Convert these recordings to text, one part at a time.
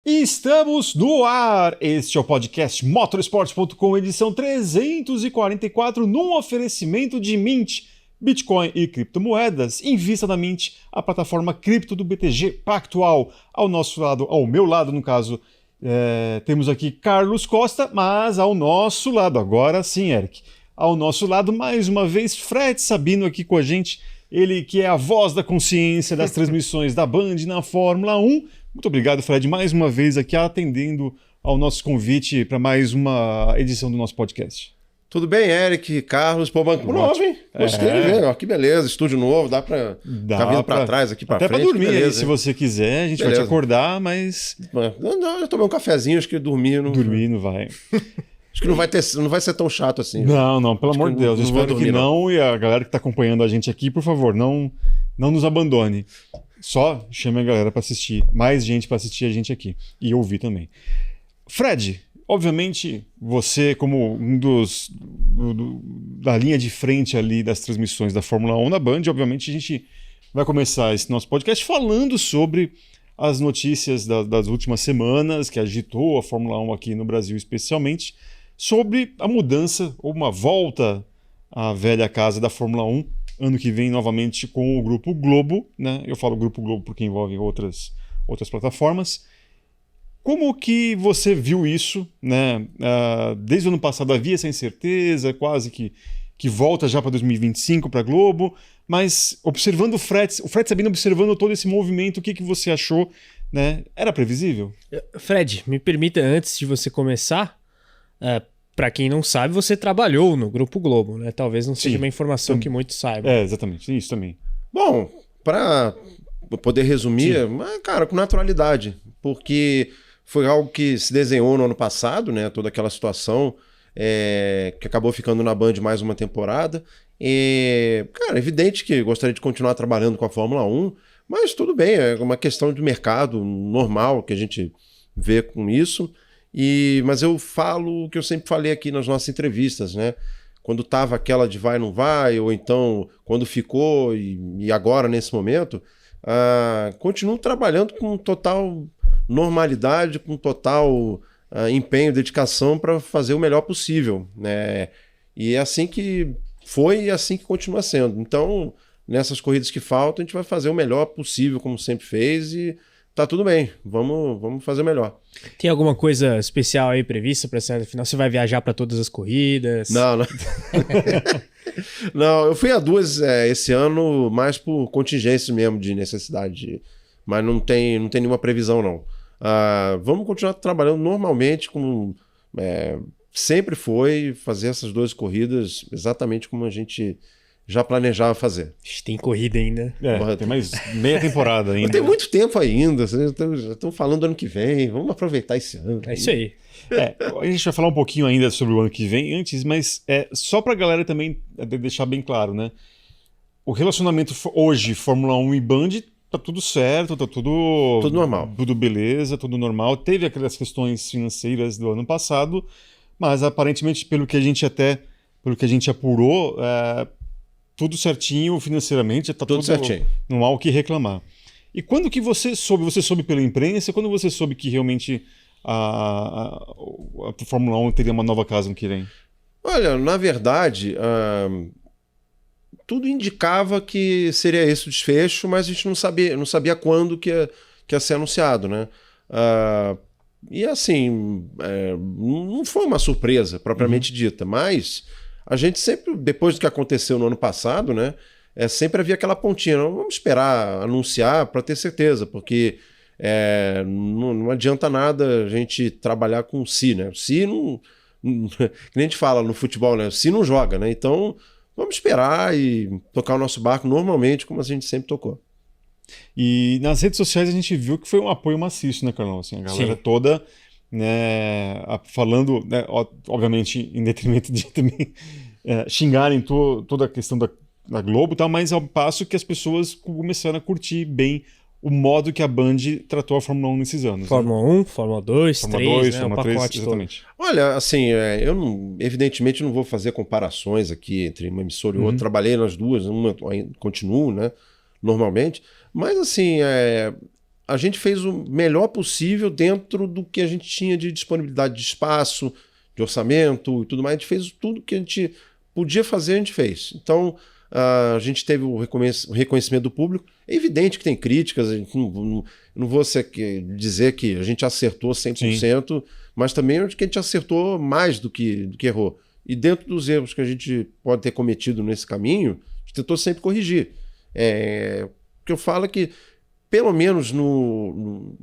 E estamos no ar! Este é o podcast Motorsport.com, edição 344, num oferecimento de Mint, Bitcoin e criptomoedas. Invista na Mint, a plataforma cripto do BTG Pactual. Ao nosso lado, ao meu lado, no caso, temos aqui Carlos Costa, mas ao nosso lado, agora sim, Eric, ao nosso lado, mais uma vez, Fred Sabino aqui com a gente. Ele que é a voz da consciência das transmissões da Band na Fórmula 1. Muito obrigado, Fred, mais uma vez aqui atendendo ao nosso convite para mais uma edição do nosso podcast. Tudo bem, Eric, Carlos, pô, banco novo, hein? Gostei de ver, ó, que beleza, estúdio novo, dá pra ficar vindo pra trás, aqui pra frente. Até pra dormir beleza, aí, se você quiser, a gente vai te acordar, mas... Não, eu tomei um cafezinho, acho que dormir não... Dormir não vai. Acho que não vai ser tão chato assim. Não, pelo amor de Deus, eu espero que não, e a galera que tá acompanhando a gente aqui, por favor, não nos abandone. Só chame a galera para assistir, mais gente para assistir a gente aqui e ouvir também. Fred, obviamente você como um dos da linha de frente ali das transmissões da Fórmula 1 na Band, obviamente a gente vai começar esse nosso podcast falando sobre as notícias das últimas semanas que agitou a Fórmula 1 aqui no Brasil especialmente, sobre a mudança ou uma volta à velha casa da Fórmula 1 ano que vem novamente com o Grupo Globo, né? Eu falo Grupo Globo porque envolve outras plataformas. Como que você viu isso, né? Desde o ano passado havia essa incerteza, quase que volta já para 2025 para a Globo, mas observando o Fred Sabino, observando todo esse movimento, o que você achou, né? Era previsível? Fred, me permita, antes de você começar, para quem não sabe, você trabalhou no Grupo Globo, né? Talvez não seja uma informação que muitos saibam. Exatamente, isso também. Bom, para poder resumir, mas, cara, com naturalidade, porque foi algo que se desenhou no ano passado, né? Toda aquela situação que acabou ficando na Band mais uma temporada. Cara, é evidente que gostaria de continuar trabalhando com a Fórmula 1, mas tudo bem, é uma questão de mercado normal que a gente vê com isso. Mas eu falo o que eu sempre falei aqui nas nossas entrevistas, né? Quando tava aquela de vai, não vai, ou então quando ficou e agora nesse momento, continuo trabalhando com total normalidade, com total empenho, dedicação para fazer o melhor possível, né? E é assim que foi e é assim que continua sendo. Então, nessas corridas que faltam, a gente vai fazer o melhor possível, como sempre fez, e tá tudo bem, vamos fazer melhor. Tem alguma coisa especial aí prevista para essa reta final? Você vai viajar para todas as corridas? Não. Não, eu fui a duas esse ano, mais por contingência mesmo, de necessidade, mas não tem nenhuma previsão, não. Vamos continuar trabalhando normalmente, como sempre foi, fazer essas duas corridas exatamente como a gente já planejava fazer. Tem corrida ainda. Tem mais meia temporada ainda. Tem muito tempo ainda. Já estão falando do ano que vem. Vamos aproveitar esse ano. É isso aí. A gente vai falar um pouquinho ainda sobre o ano que vem antes, mas só para a galera também deixar bem claro, né? O relacionamento hoje, Fórmula 1 e Band, tá tudo certo, tá tudo normal. Tudo beleza, tudo normal. Teve aquelas questões financeiras do ano passado, mas aparentemente, pelo que a gente apurou, tudo certinho financeiramente, tá tudo certinho. Não há o que reclamar. E quando que você soube? Você soube pela imprensa? Quando você soube que realmente a Fórmula 1 teria uma nova casa no que vem? Olha, na verdade, tudo indicava que seria esse o desfecho, mas a gente não sabia quando que ia ser anunciado, né? E assim, não foi uma surpresa propriamente dita, mas a gente sempre, depois do que aconteceu no ano passado, né, sempre havia aquela pontinha, não, vamos esperar anunciar para ter certeza, porque não adianta nada a gente trabalhar com si, né? Si não, que nem a gente fala no futebol, né? Si não joga, né? Então vamos esperar e tocar o nosso barco normalmente, como a gente sempre tocou. E nas redes sociais a gente viu que foi um apoio maciço, né, Carlão? Assim, a galera toda, né, falando, né, obviamente em detrimento de também xingarem toda a questão da Globo e tal, mas ao passo que as pessoas começaram a curtir bem o modo que a Band tratou a Fórmula 1 nesses anos. Fórmula 1, Fórmula 2, Fórmula 3, 2, né, Fórmula 3, pacote exatamente. todo. Olha, assim, evidentemente não vou fazer comparações aqui entre uma emissora e outra. Trabalhei nas duas, uma continuo, né, normalmente, mas assim, a gente fez o melhor possível dentro do que a gente tinha de disponibilidade de espaço, de orçamento e tudo mais. A gente fez tudo que a gente podia fazer, a gente fez. Então, a gente teve o reconhecimento do público. É evidente que tem críticas, não vou dizer que a gente acertou 100%, mas também acho que a gente acertou mais do que errou. E dentro dos erros que a gente pode ter cometido nesse caminho, a gente tentou sempre corrigir. O que eu falo é que, pelo menos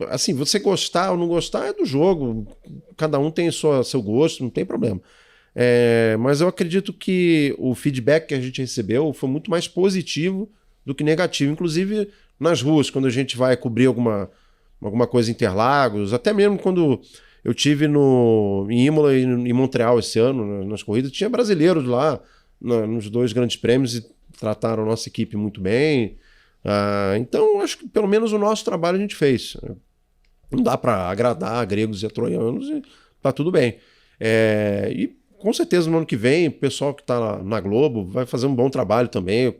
assim, você gostar ou não gostar é do jogo, cada um tem seu gosto, não tem problema. Mas eu acredito que o feedback que a gente recebeu foi muito mais positivo do que negativo, inclusive nas ruas, quando a gente vai cobrir alguma coisa em Interlagos, até mesmo quando eu tive em Imola e em Montreal esse ano, nas corridas, tinha brasileiros lá nos 2 grandes prêmios e trataram a nossa equipe muito bem. Então, acho que pelo menos o nosso trabalho a gente fez. Não dá para agradar gregos e troianos e tá tudo bem. E com certeza no ano que vem o pessoal que está na Globo vai fazer um bom trabalho também.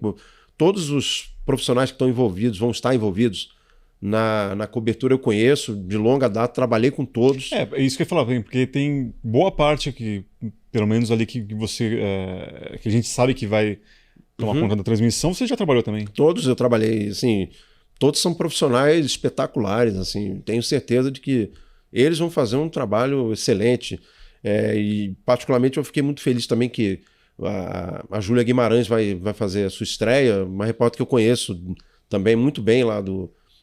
Todos os profissionais que estão envolvidos vão estar envolvidos na cobertura. Eu conheço de longa data, trabalhei com todos. É isso que eu ia falar, porque tem boa parte que, pelo menos ali que você que a gente sabe que vai tomar conta da transmissão, você já trabalhou também? Todos eu trabalhei, assim, todos são profissionais espetaculares, assim, tenho certeza de que eles vão fazer um trabalho excelente. E particularmente eu fiquei muito feliz também que a Júlia Guimarães vai fazer a sua estreia, uma repórter que eu conheço também muito bem lá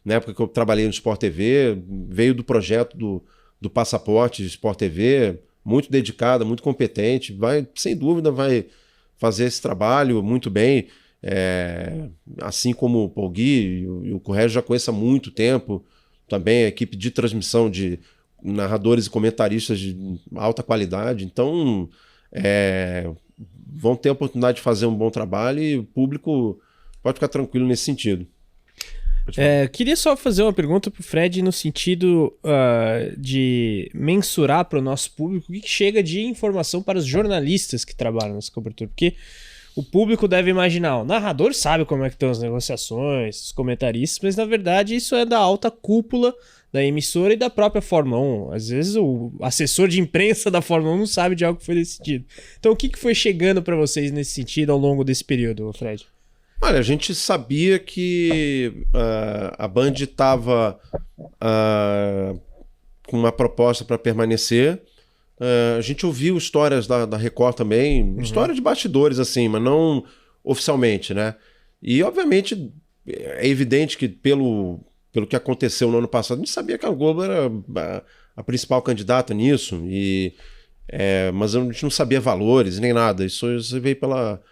na época que eu trabalhei no Sport TV, veio do projeto do Passaporte Sport TV, muito dedicada, muito competente, sem dúvida vai fazer esse trabalho muito bem, assim como o Paul Gui e o Correio já conheço há muito tempo, também a equipe de transmissão de narradores e comentaristas de alta qualidade, então vão ter a oportunidade de fazer um bom trabalho e o público pode ficar tranquilo nesse sentido. Queria só fazer uma pergunta para o Fred no sentido de mensurar para o nosso público o que chega de informação para os jornalistas que trabalham nessa cobertura, porque o público deve imaginar, o narrador sabe como é que estão as negociações, os comentaristas, mas na verdade isso é da alta cúpula da emissora e da própria Fórmula 1. Às vezes o assessor de imprensa da Fórmula 1 não sabe de algo que foi decidido. Então o que foi chegando para vocês nesse sentido ao longo desse período, Fred? Olha, a gente sabia que a Band estava com uma proposta para permanecer. A gente ouviu histórias da Record também, história de bastidores, assim, mas não oficialmente, né? E, obviamente, é evidente que pelo que aconteceu no ano passado, a gente sabia que a Globo era a principal candidata nisso, mas a gente não sabia valores nem nada. Isso veio pela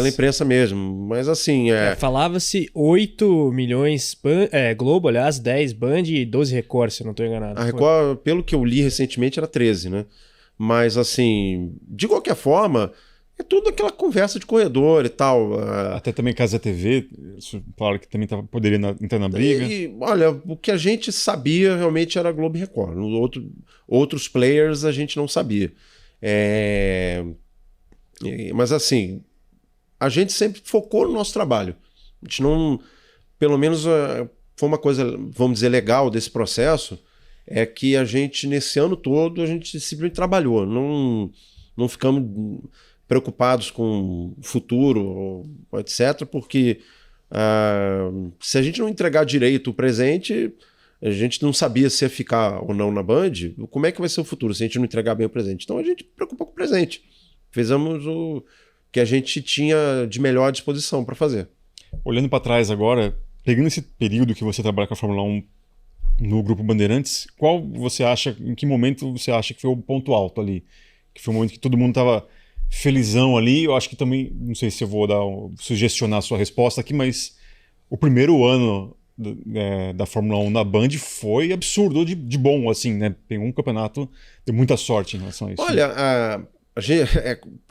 imprensa mesmo. Mas assim... falava-se 8 milhões Globo, aliás, 10 Band e 12 Record, se eu não estou enganado. A Record, pelo que eu li recentemente, era 13, né? Mas assim, de qualquer forma, é tudo aquela conversa de corredor e tal. Até também Casa TV, claro que também poderia entrar na briga. E, olha, o que a gente sabia realmente era Globo e Record. Outros players a gente não sabia. Mas assim... A gente sempre focou no nosso trabalho. A gente não... Pelo menos foi uma coisa, vamos dizer, legal desse processo, é que a gente, nesse ano todo, a gente simplesmente trabalhou. Não ficamos preocupados com o futuro, etc., porque se a gente não entregar direito o presente, a gente não sabia se ia ficar ou não na Band, como é que vai ser o futuro se a gente não entregar bem o presente? Então a gente preocupou com o presente. Fizemos o que a gente tinha de melhor disposição para fazer. Olhando para trás agora, pegando esse período que você trabalha com a Fórmula 1 no Grupo Bandeirantes, em que momento você acha que foi o ponto alto ali? Que foi o momento que todo mundo estava felizão ali? Eu acho que também, não sei se eu vou sugestionar a sua resposta aqui, mas o primeiro ano da Fórmula 1 na Band foi absurdo de bom, assim, né? Pegou um campeonato, deu muita sorte em relação a isso. Olha,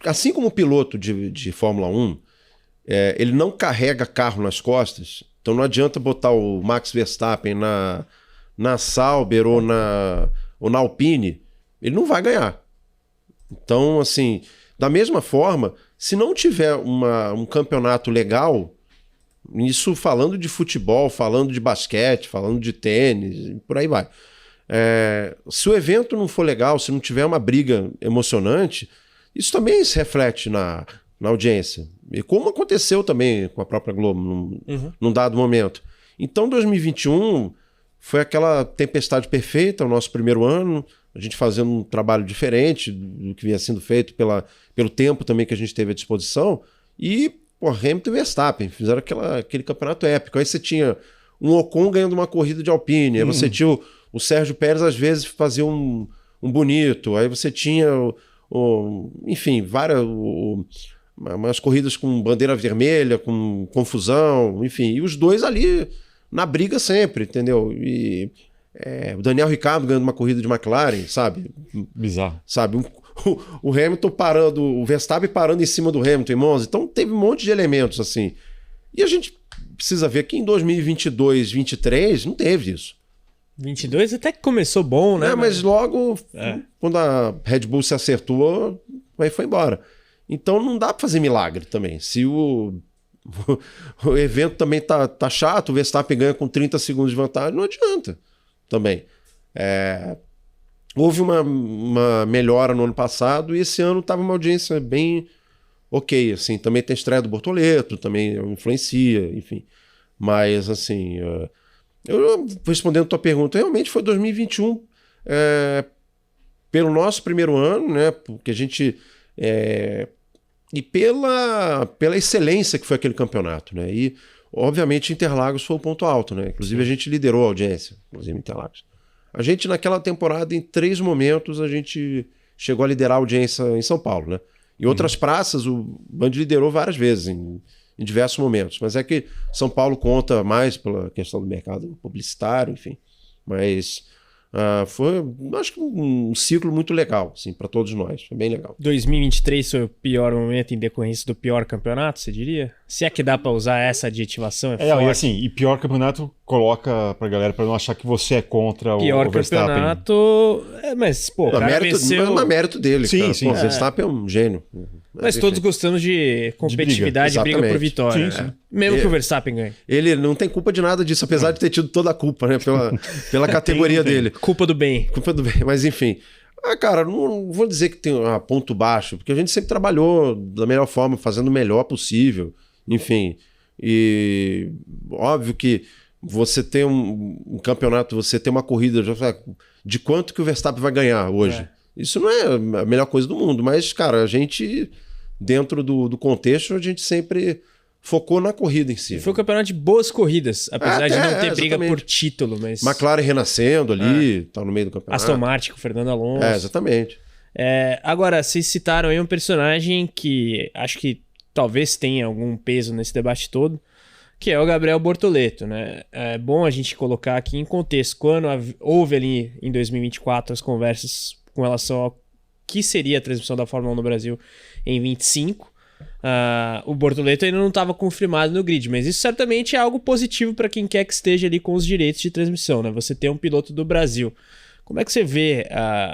assim como o piloto de Fórmula 1, ele não carrega carro nas costas, então não adianta botar o Max Verstappen na Sauber ou na Alpine, ele não vai ganhar. Então, assim, da mesma forma, se não tiver um campeonato legal, Isso falando de futebol, falando de basquete, falando de tênis, por aí vai. Se o evento não for legal, se não tiver uma briga emocionante, isso também se reflete na audiência. E como aconteceu também com a própria Globo num dado momento. Então, 2021 foi aquela tempestade perfeita, o nosso primeiro ano, a gente fazendo um trabalho diferente do que vinha sendo feito pelo tempo também que a gente teve à disposição. E Hamilton e Verstappen fizeram aquele campeonato épico. Aí você tinha um Ocon ganhando uma corrida de Alpine, aí você tinha o Sérgio Pérez às vezes fazia um bonito, aí você tinha enfim, umas corridas com bandeira vermelha, com confusão, enfim, e os dois ali na briga sempre, entendeu? E o Daniel Ricciardo ganhando uma corrida de McLaren, sabe? Bizarro. Sabe? O Hamilton parando, o Verstappen parando em cima do Hamilton em Monza. Então teve um monte de elementos assim. E a gente precisa ver que em 2022, 2023 não teve isso. 22 até que começou bom, né? Mas logo, quando a Red Bull se acertou, aí foi embora. Então não dá pra fazer milagre também. Se o evento também tá chato, o Verstappen ganha com 30 segundos de vantagem, não adianta também. Houve uma melhora no ano passado e esse ano tava uma audiência bem ok, assim. Também tem a estreia do Bortoleto, também influencia, enfim. Mas, assim... Eu respondendo a tua pergunta, realmente foi 2021 pelo nosso primeiro ano, né? Porque a gente e pela excelência que foi aquele campeonato, né? E obviamente Interlagos foi o ponto alto, né? Inclusive a gente liderou a audiência, inclusive Interlagos. A gente naquela temporada em 3 momentos a gente chegou a liderar a audiência em São Paulo, né? Em outras praças o Band liderou várias vezes em diversos momentos, mas é que São Paulo conta mais pela questão do mercado publicitário, enfim. Mas foi, acho que um ciclo muito legal, assim, para todos nós. Foi bem legal. 2023 foi o pior momento em decorrência do pior campeonato, você diria? Se é que dá para usar essa adjetivação, e assim, e pior campeonato coloca pra galera pra não achar que você é contra pior o Verstappen. Pior campeonato, mas pô, o cara venceu... Não é mérito dele, sim, cara. sim. Pô, o Verstappen é um gênio. Mas todos gostamos de competitividade e briga por vitória. Sim. Mesmo que o Verstappen ganhe. Ele não tem culpa de nada disso, apesar de ter tido toda a culpa, né? Pela categoria dele. Culpa do bem. Culpa do bem, mas enfim. Cara, não vou dizer que tem ponto baixo, porque a gente sempre trabalhou da melhor forma, fazendo o melhor possível. Enfim. E óbvio que você tem um campeonato, você tem uma corrida, de quanto que o Verstappen vai ganhar hoje? Isso não é a melhor coisa do mundo, mas, cara, a gente, dentro do contexto, a gente sempre focou na corrida em si. Foi um campeonato de boas corridas, apesar de não ter briga por título. Mas... McLaren renascendo ali, tá no meio do campeonato. Aston Martin com o Fernando Alonso. Exatamente. Agora, vocês citaram aí um personagem que acho que talvez tenha algum peso nesse debate todo, que é o Gabriel Bortoleto, né? É bom a gente colocar aqui em contexto, quando houve ali em 2024 as conversas com relação ao que seria a transmissão da Fórmula 1 no Brasil em 25, o Bortoleto ainda não estava confirmado no grid, mas isso certamente é algo positivo para quem quer que esteja ali com os direitos de transmissão, né? Você ter um piloto do Brasil. Como é que você vê,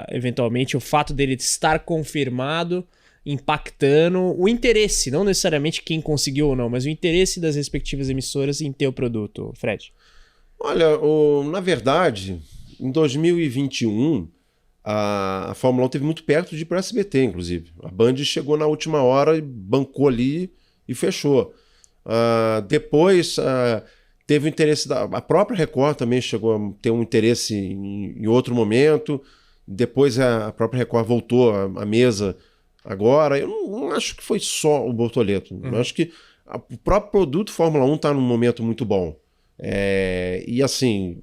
eventualmente, o fato dele estar confirmado impactando o interesse, não necessariamente quem conseguiu ou não, mas o interesse das respectivas emissoras em ter o produto, Fred? Olha, na verdade, em 2021, a Fórmula 1 teve muito perto de ir para o SBT, inclusive. A Band chegou na última hora e bancou ali e fechou. Depois teve o interesse a própria Record também chegou a ter um interesse em outro momento. Depois a própria Record voltou à mesa agora. Eu não acho que foi só o Bortoleto. Eu acho que o próprio produto Fórmula 1 está num momento muito bom. E assim,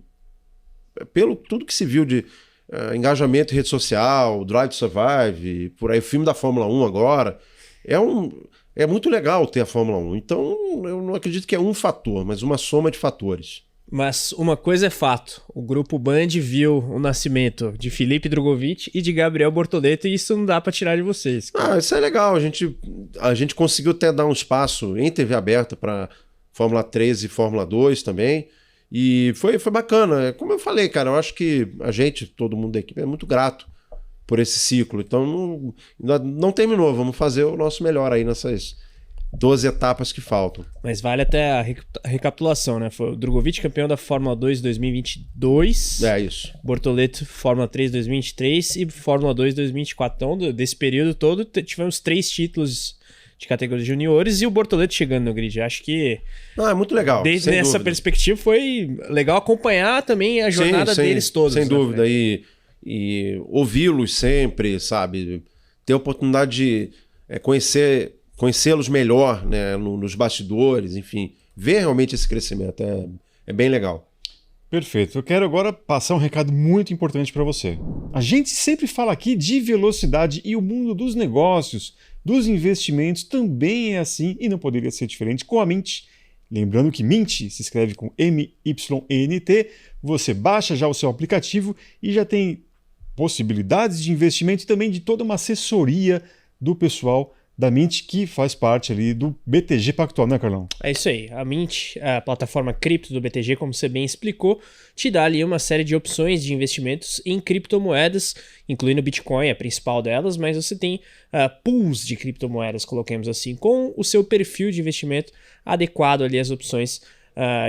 pelo tudo que se viu de engajamento em rede social, Drive to Survive, por aí, o filme da Fórmula 1 agora, é muito legal ter a Fórmula 1. Então, eu não acredito que é um fator, mas uma soma de fatores. Mas uma coisa é fato, o Grupo Band viu o nascimento de Felipe Drogovic e de Gabriel Bortoleto e isso não dá para tirar de vocês. Isso é legal, a gente conseguiu até dar um espaço em TV aberta para Fórmula 3 e Fórmula 2 também, e foi bacana. Como eu falei, cara, eu acho que a gente, todo mundo da equipe, é muito grato por esse ciclo. Então não terminou, vamos fazer o nosso melhor aí 12 etapas que faltam. Mas vale até a recapitulação, né? Foi o Drogovic campeão da Fórmula 2 2022. É isso. Bortoleto Fórmula 3 2023 e Fórmula 2 2024. Então, desse período todo, tivemos 3 títulos de categoria de juniores e o Bortoleto chegando no grid. Acho que... é muito legal. Desde essa perspectiva foi legal acompanhar também a jornada deles todos. Sem né, dúvida. E ouvi-los sempre, sabe? Ter a oportunidade de conhecê-los melhor, né? Nos bastidores, enfim. Ver realmente esse crescimento. É bem legal. Perfeito. Eu quero agora passar um recado muito importante para você. A gente sempre fala aqui de velocidade e o mundo dos negócios, dos investimentos também é assim e não poderia ser diferente com a Mint. Lembrando que Mint se escreve com M-Y-N-T. Você baixa já o seu aplicativo e já tem possibilidades de investimento e também de toda uma assessoria do pessoal da Mint, que faz parte ali do BTG Pactual, né, Carlão? É isso aí. A Mint, a plataforma cripto do BTG, como você bem explicou, te dá ali uma série de opções de investimentos em criptomoedas, incluindo Bitcoin, a principal delas, mas você tem pools de criptomoedas, coloquemos assim, com o seu perfil de investimento adequado ali às opções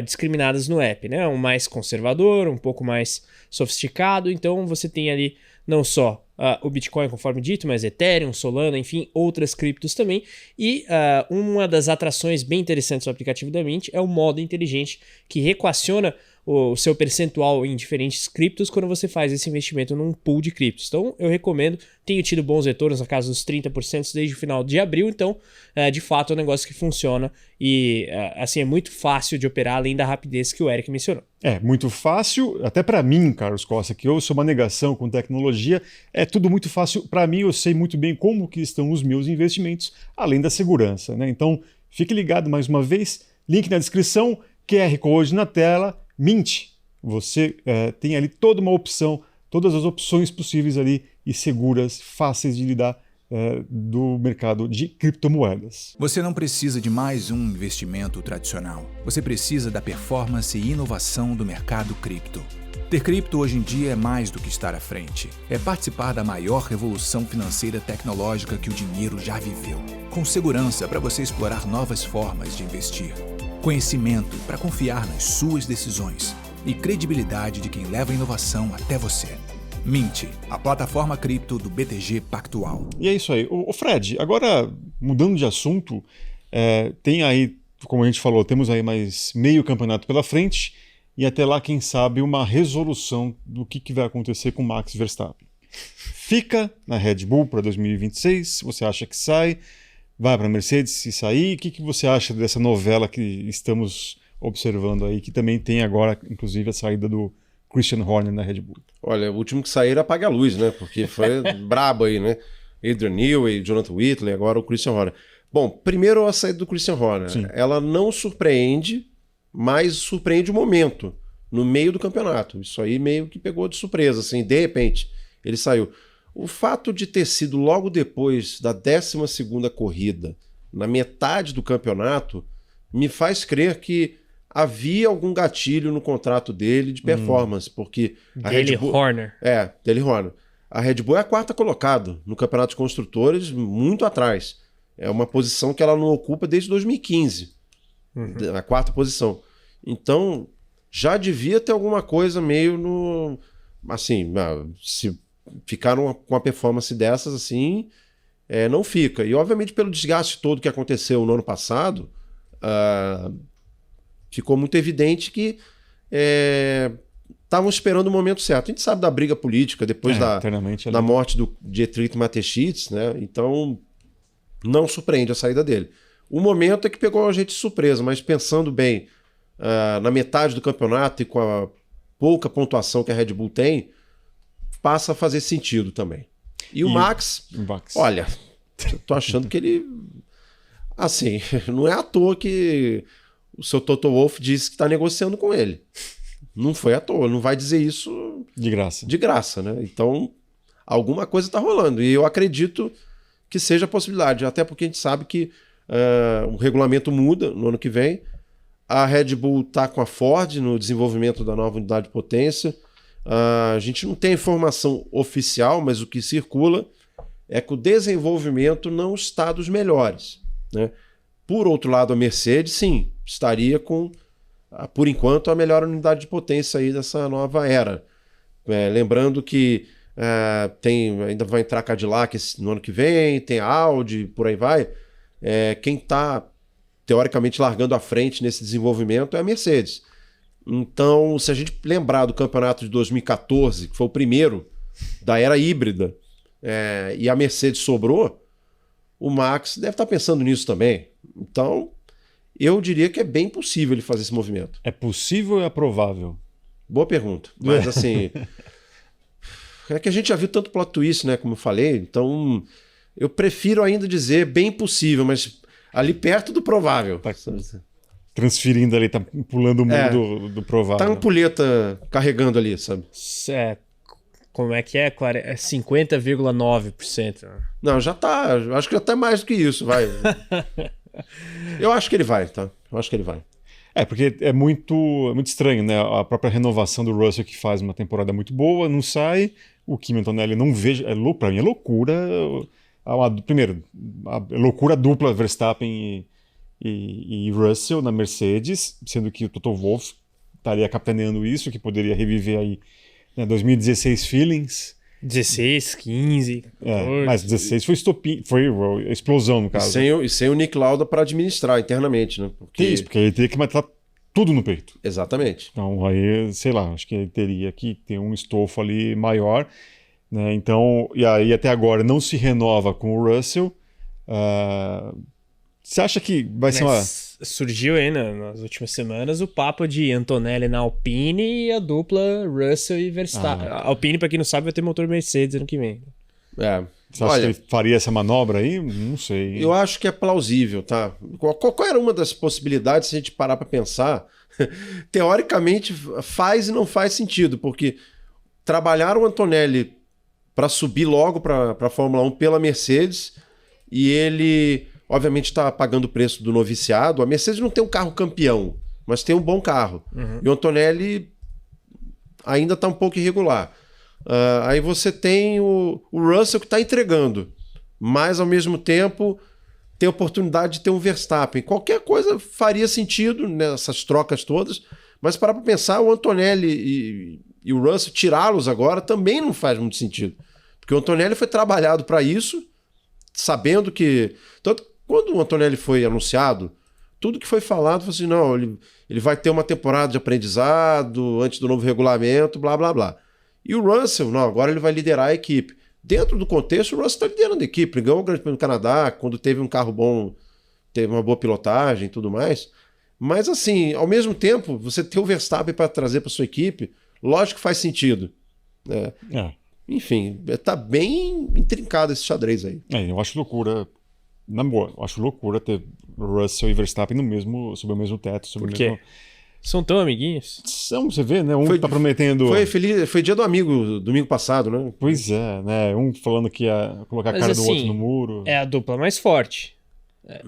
discriminadas no app, né? Um mais conservador, um pouco mais sofisticado, então você tem ali não só o Bitcoin, conforme dito, mas Ethereum, Solana, enfim, outras criptos também. E uma das atrações bem interessantes do aplicativo da Mint é o modo inteligente, que reequaciona o seu percentual em diferentes criptos quando você faz esse investimento num pool de criptos. Então, eu recomendo. Tenho tido bons retornos, na casa dos 30% desde o final de abril. Então, de fato, é um negócio que funciona e assim, é muito fácil de operar, além da rapidez que o Eric mencionou. É muito fácil, até para mim, Carlos Costa, que eu sou uma negação com tecnologia, é tudo muito fácil. Para mim, eu sei muito bem como que estão os meus investimentos, além da segurança, né? Então, fique ligado mais uma vez, link na descrição, QR Code na tela, Mint. Você tem ali toda uma opção, todas as opções possíveis ali e seguras, fáceis de lidar do mercado de criptomoedas. Você não precisa de mais um investimento tradicional. Você precisa da performance e inovação do mercado cripto. Ter cripto hoje em dia é mais do que estar à frente. É participar da maior revolução financeira tecnológica que o dinheiro já viveu. Com segurança para você explorar novas formas de investir. Conhecimento para confiar nas suas decisões. E credibilidade de quem leva a inovação até você. Mint, a plataforma cripto do BTG Pactual. E é isso aí. O Fred, agora mudando de assunto, tem aí, como a gente falou, temos aí mais meio campeonato pela frente e até lá, quem sabe, uma resolução do que vai acontecer com Max Verstappen. Fica na Red Bull para 2026, você acha que sai? Vai para a Mercedes se sair? O que você acha dessa novela que estamos observando aí, que também tem agora, inclusive, a saída do Christian Horner na Red Bull? Olha, o último que sair apaga a luz, né? Porque foi brabo aí, né? Adrian Newey, Jonathan Whitley, agora o Christian Horner. Bom, primeiro a saída do Christian Horner. Sim. Ela não surpreende, mas surpreende o momento, no meio do campeonato. Isso aí meio que pegou de surpresa, assim, de repente ele saiu. O fato de ter sido logo depois da 12ª corrida, na metade do campeonato, me faz crer que havia algum gatilho no contrato dele de performance, porque a Dale Red Bull... Horner. Dale Horner. A Red Bull é a 4ª colocada no campeonato de construtores, muito atrás. É uma posição que ela não ocupa desde 2015. A 4ª posição. Então, já devia ter alguma coisa meio no... Assim, se ficaram com uma performance dessas, assim, não fica. E, obviamente, pelo desgaste todo que aconteceu no ano passado... ficou muito evidente que estavam esperando o momento certo. A gente sabe da briga política depois da morte do Dietrich Mateschitz, né? Então não surpreende a saída dele. O momento é que pegou a gente de surpresa, mas pensando bem, na metade do campeonato e com a pouca pontuação que a Red Bull tem, passa a fazer sentido também. E o Max, olha, eu tô achando que ele... Assim, não é à toa que o seu Toto Wolff disse que está negociando com ele. Não foi à toa, não vai dizer isso... De graça. De graça, né? Então, alguma coisa está rolando. E eu acredito que seja a possibilidade, até porque a gente sabe que o regulamento muda no ano que vem. A Red Bull está com a Ford no desenvolvimento da nova unidade de potência. A gente não tem informação oficial, mas o que circula é que o desenvolvimento não está dos melhores, né? Por outro lado, a Mercedes, sim, estaria com, por enquanto, a melhor unidade de potência aí dessa nova era. Lembrando que ainda vai entrar a Cadillac no ano que vem, tem a Audi, por aí vai. Quem está, teoricamente, largando à frente nesse desenvolvimento é a Mercedes. Então, se a gente lembrar do campeonato de 2014, que foi o primeiro da era híbrida, e a Mercedes sobrou, o Max deve estar pensando nisso também. Então, eu diria que é bem possível ele fazer esse movimento. É possível ou é provável? Boa pergunta. Mas assim, é que a gente já viu tanto plot twist, né? Como eu falei. Então, eu prefiro ainda dizer bem possível, mas ali perto do provável. Tá transferindo ali, tá pulando o mundo do provável. Tá uma ampulheta carregando ali, sabe? Como é que é? 50,9%. Não, já tá. Acho que já tá mais do que isso, vai. Eu acho que ele vai, tá? Eu acho que ele vai. Porque é muito estranho, né? A própria renovação do Russell, que faz uma temporada muito boa, não sai. O Kimi Antonelli não vejo. Pra mim é loucura. Primeiro, a loucura dupla Verstappen e Russell na Mercedes, sendo que o Toto Wolff estaria capitaneando isso, que poderia reviver aí 2016 feelings. 16, 15, 14. Mas 16 foi estopim, foi a explosão, no caso. E sem o Nick Lauda para administrar internamente, né? Porque ele teria que matar tudo no peito. Exatamente. Então aí, sei lá, acho que ele teria que ter um estofo ali maior, né? Então, e aí até agora não se renova com o Russell. Você acha que vai ser uma... Surgiu aí nas últimas semanas o papo de Antonelli na Alpine e a dupla Russell e Verstappen. A Alpine, pra quem não sabe, vai ter motor Mercedes ano que vem. Você acha que ele faria essa manobra aí? Não sei. Eu acho que é plausível, tá? Qual era uma das possibilidades, se a gente parar pra pensar, teoricamente faz e não faz sentido, porque trabalharam o Antonelli para subir logo para a Fórmula 1 pela Mercedes e ele... obviamente está pagando o preço do noviciado. A Mercedes não tem um carro campeão, mas tem um bom carro. Uhum. E o Antonelli ainda está um pouco irregular. Aí você tem o Russell que está entregando, mas ao mesmo tempo tem a oportunidade de ter um Verstappen. Qualquer coisa faria sentido nessas trocas todas, mas para pensar, o Antonelli e o Russell tirá-los agora também não faz muito sentido. Porque o Antonelli foi trabalhado para isso, sabendo que... Tanto quando o Antonelli foi anunciado, tudo que foi falado foi assim, não, ele vai ter uma temporada de aprendizado antes do novo regulamento, blá, blá, blá. E o Russell, não, agora ele vai liderar a equipe. Dentro do contexto, o Russell está liderando a equipe. Ele ganhou o Grande Prêmio do Canadá, quando teve um carro bom, teve uma boa pilotagem e tudo mais. Mas assim, ao mesmo tempo, você ter o Verstappen para trazer para sua equipe, lógico que faz sentido. Né? Enfim, tá bem intrincado esse xadrez aí. Eu acho loucura... Na boa, eu acho loucura ter Russell e Verstappen sob o mesmo teto. Por quê? São tão amiguinhos? Você vê, né? Tá prometendo... Foi dia do amigo, domingo passado, né? Pois é, né? Um falando que ia colocar a cara do outro no muro. É a dupla mais forte.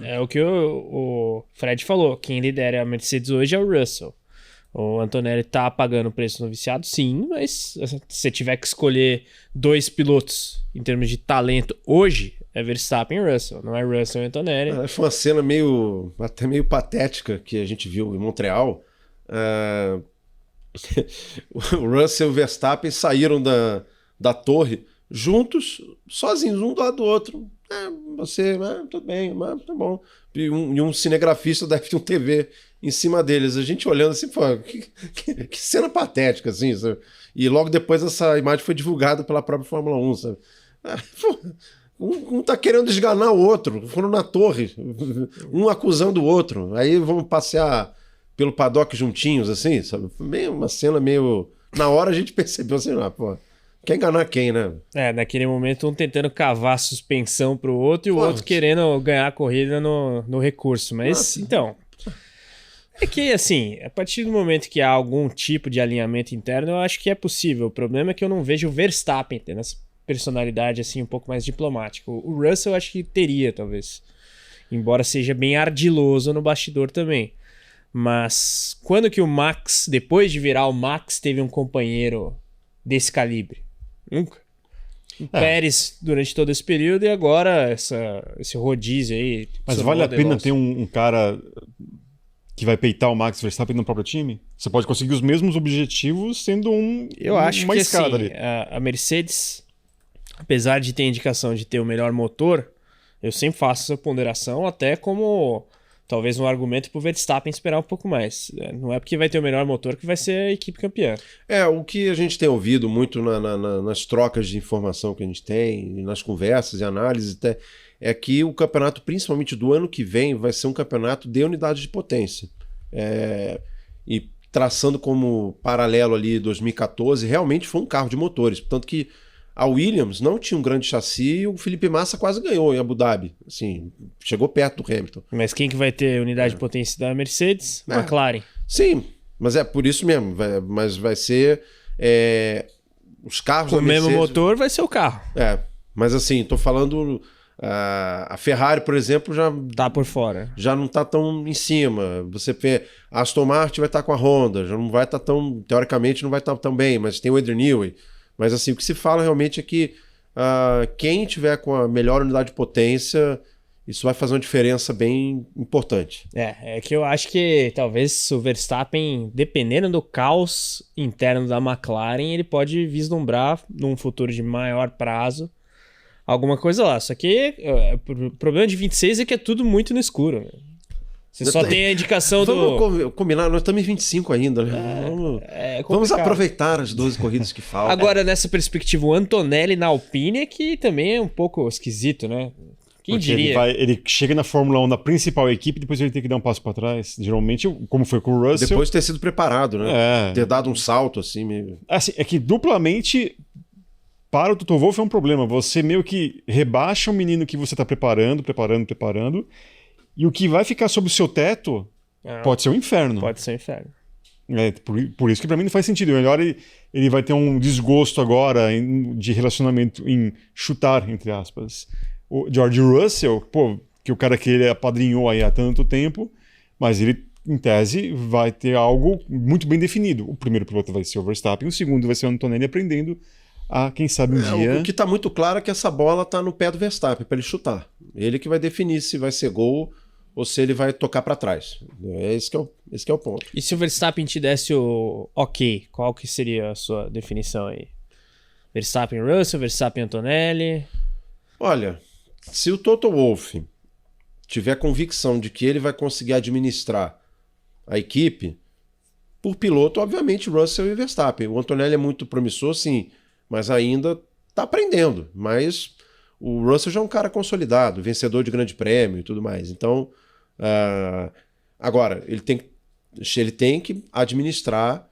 É o que o Fred falou. Quem lidera a Mercedes hoje é o Russell. O Antonelli tá pagando o preço no viciado, sim, mas se você tiver que escolher dois pilotos em termos de talento hoje, é Verstappen e Russell, não é Russell e Antonelli. Foi uma cena até meio patética que a gente viu em Montreal. O Russell e o Verstappen saíram da torre juntos, sozinhos, um do lado do outro. Tudo bem, tá bom. E um cinegrafista deve ter um TV em cima deles. A gente olhando assim, pô, que cena patética, assim, sabe? E logo depois essa imagem foi divulgada pela própria Fórmula 1, sabe? Um tá querendo esganar o outro, foram na torre, um acusando o outro. Aí vamos passear pelo paddock juntinhos, assim, sabe? Uma cena meio... Na hora a gente percebeu assim, pô... Quer enganar quem, né? Naquele momento um tentando cavar suspensão pro outro e o outro querendo ganhar a corrida no recurso. Mas, então... É que, assim, a partir do momento que há algum tipo de alinhamento interno, eu acho que é possível. O problema é que eu não vejo o Verstappen tendo essa personalidade, assim, um pouco mais diplomática. O Russell eu acho que teria, talvez. Embora seja bem ardiloso no bastidor também. Mas quando que o Max, depois de virar o Max, teve um companheiro desse calibre? Nunca. Pérez durante todo esse período e agora esse rodízio aí. Mas vale a pena ter um cara que vai peitar o Max Verstappen no próprio time? Você pode conseguir os mesmos objetivos sendo Eu acho uma que escada assim, ali. a Mercedes, apesar de ter indicação de ter o melhor motor, eu sempre faço essa ponderação até como talvez um argumento para o Verstappen esperar um pouco mais. Não é porque vai ter o melhor motor que vai ser a equipe campeã. O que a gente tem ouvido muito nas trocas de informação que a gente tem, nas conversas e análises, é que o campeonato, principalmente do ano que vem, vai ser um campeonato de unidade de potência. E traçando como paralelo ali 2014, realmente foi um carro de motores. Portanto que a Williams não tinha um grande chassi e o Felipe Massa quase ganhou em Abu Dhabi. Assim, chegou perto do Hamilton. Mas quem que vai ter unidade de potência da Mercedes? McLaren. Sim, mas é por isso mesmo. Mas vai ser... os carros Com da o mesmo Mercedes... motor vai ser o carro. Mas assim, tô falando... A Ferrari, por exemplo, já tá por fora. Já não tá tão em cima. Você vê, a Aston Martin vai estar com a Honda, já não vai estar tão... Teoricamente não vai estar tão bem, mas tem o Adrian Newey. Mas assim, o que se fala realmente é que quem tiver com a melhor unidade de potência, isso vai fazer uma diferença bem importante. É que eu acho que talvez o Verstappen, dependendo do caos interno da McLaren, ele pode vislumbrar num futuro de maior prazo alguma coisa lá. Só que o problema de 26 é que é tudo muito no escuro, né? Você só tem a indicação Vamos combinar, nós estamos em 25 ainda, né? Vamos aproveitar as 12 corridas que faltam. Agora, nessa perspectiva, o Antonelli na Alpine, que também é um pouco esquisito, né? Quem Porque diria? Ele chega na Fórmula 1 na principal equipe, depois ele tem que dar um passo para trás. Geralmente, como foi com o Russell... Depois de ter sido preparado, né? Ter dado um salto, assim... Meio... Assim, é que duplamente... Para o Toto Wolff é um problema. Você meio que rebaixa o menino que você está preparando. E o que vai ficar sob o seu teto pode ser um inferno. Pode ser um inferno. Por isso que para mim não faz sentido. Melhor ele vai ter um desgosto agora de relacionamento em chutar, entre aspas. O George Russell, que o cara que ele apadrinhou aí há tanto tempo, mas ele, em tese, vai ter algo muito bem definido. O primeiro piloto vai ser o Verstappen, o segundo vai ser o Antonelli aprendendo a, quem sabe, um dia... O que está muito claro é que essa bola está no pé do Verstappen para ele chutar. Ele que vai definir se vai ser gol ou se ele vai tocar para trás. Esse que é o ponto. E se o Verstappen te desse o ok, qual que seria a sua definição aí? Verstappen Russell, Verstappen Antonelli? Olha, se o Toto Wolff tiver convicção de que ele vai conseguir administrar a equipe, por piloto, obviamente, Russell e Verstappen. O Antonelli é muito promissor, sim, mas ainda está aprendendo. Mas o Russell já é um cara consolidado, vencedor de grande prêmio e tudo mais. Então, agora, ele tem que administrar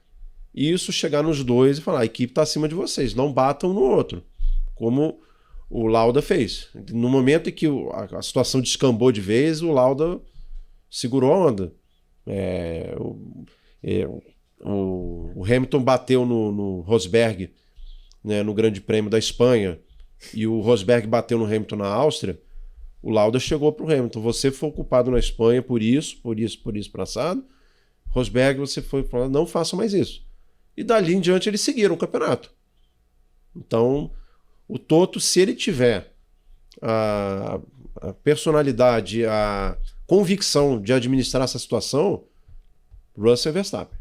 isso, chegar nos dois e falar, a equipe está acima de vocês, não batam no outro. Como o Lauda fez. No momento em que a situação descambou de vez, o Lauda segurou a onda. O Hamilton bateu no Rosberg, né, no Grande Prêmio da Espanha, e o Rosberg bateu no Hamilton na Áustria. O Lauda chegou para o Hamilton: você foi culpado na Espanha por isso, passado. Rosberg, você foi falar, não faça mais isso. E dali em diante eles seguiram o campeonato. Então, o Toto, se ele tiver a personalidade, a convicção de administrar essa situação, Russell e Verstappen.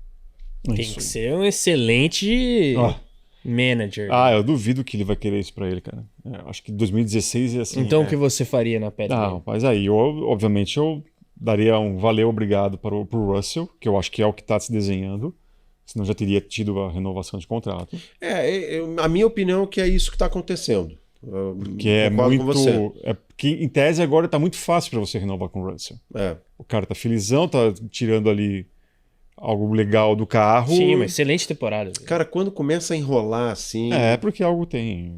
Tem que ser um excelente manager. Eu duvido que ele vai querer isso pra ele, cara. Acho que 2016 é assim. Então o que você faria na pele? Mas aí, obviamente, eu daria um valeu, obrigado pro Russell, que eu acho que é o que tá se desenhando. Senão já teria tido a renovação de contrato. A minha opinião é que é isso que está acontecendo. Que é muito... Porque, em tese, agora tá muito fácil para você renovar com o Russell. O cara tá felizão, tá tirando ali algo legal do carro. Sim, uma excelente temporada. Cara, quando começa a enrolar assim... porque algo tem...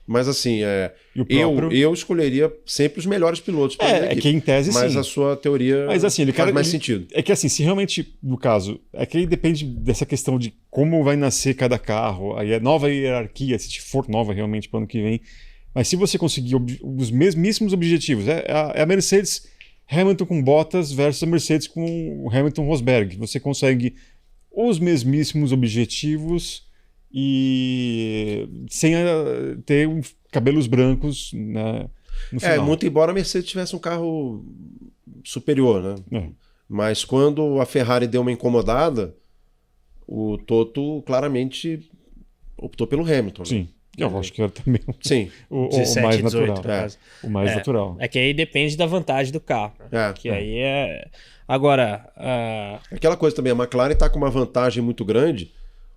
Mas assim, próprio... eu escolheria sempre os melhores pilotos para é que em tese mas sim. Mas a sua teoria faz mais sentido. É que assim, se realmente, no caso, é que aí depende dessa questão de como vai nascer cada carro, aí é nova hierarquia, se for nova realmente para o ano que vem. Mas se você conseguir os mesmíssimos objetivos, é a Mercedes Hamilton com Bottas versus a Mercedes com o Hamilton Rosberg. Você consegue os mesmíssimos objetivos e sem ter cabelos brancos, né, no final. Muito embora a Mercedes tivesse um carro superior, né? Mas quando a Ferrari deu uma incomodada, o Toto claramente optou pelo Hamilton. Sim, eu acho que era também Sim. o 17, mais 18, natural. O mais natural. É que aí depende da vantagem do carro. Que aí é... Agora... Aquela coisa também, a McLaren está com uma vantagem muito grande.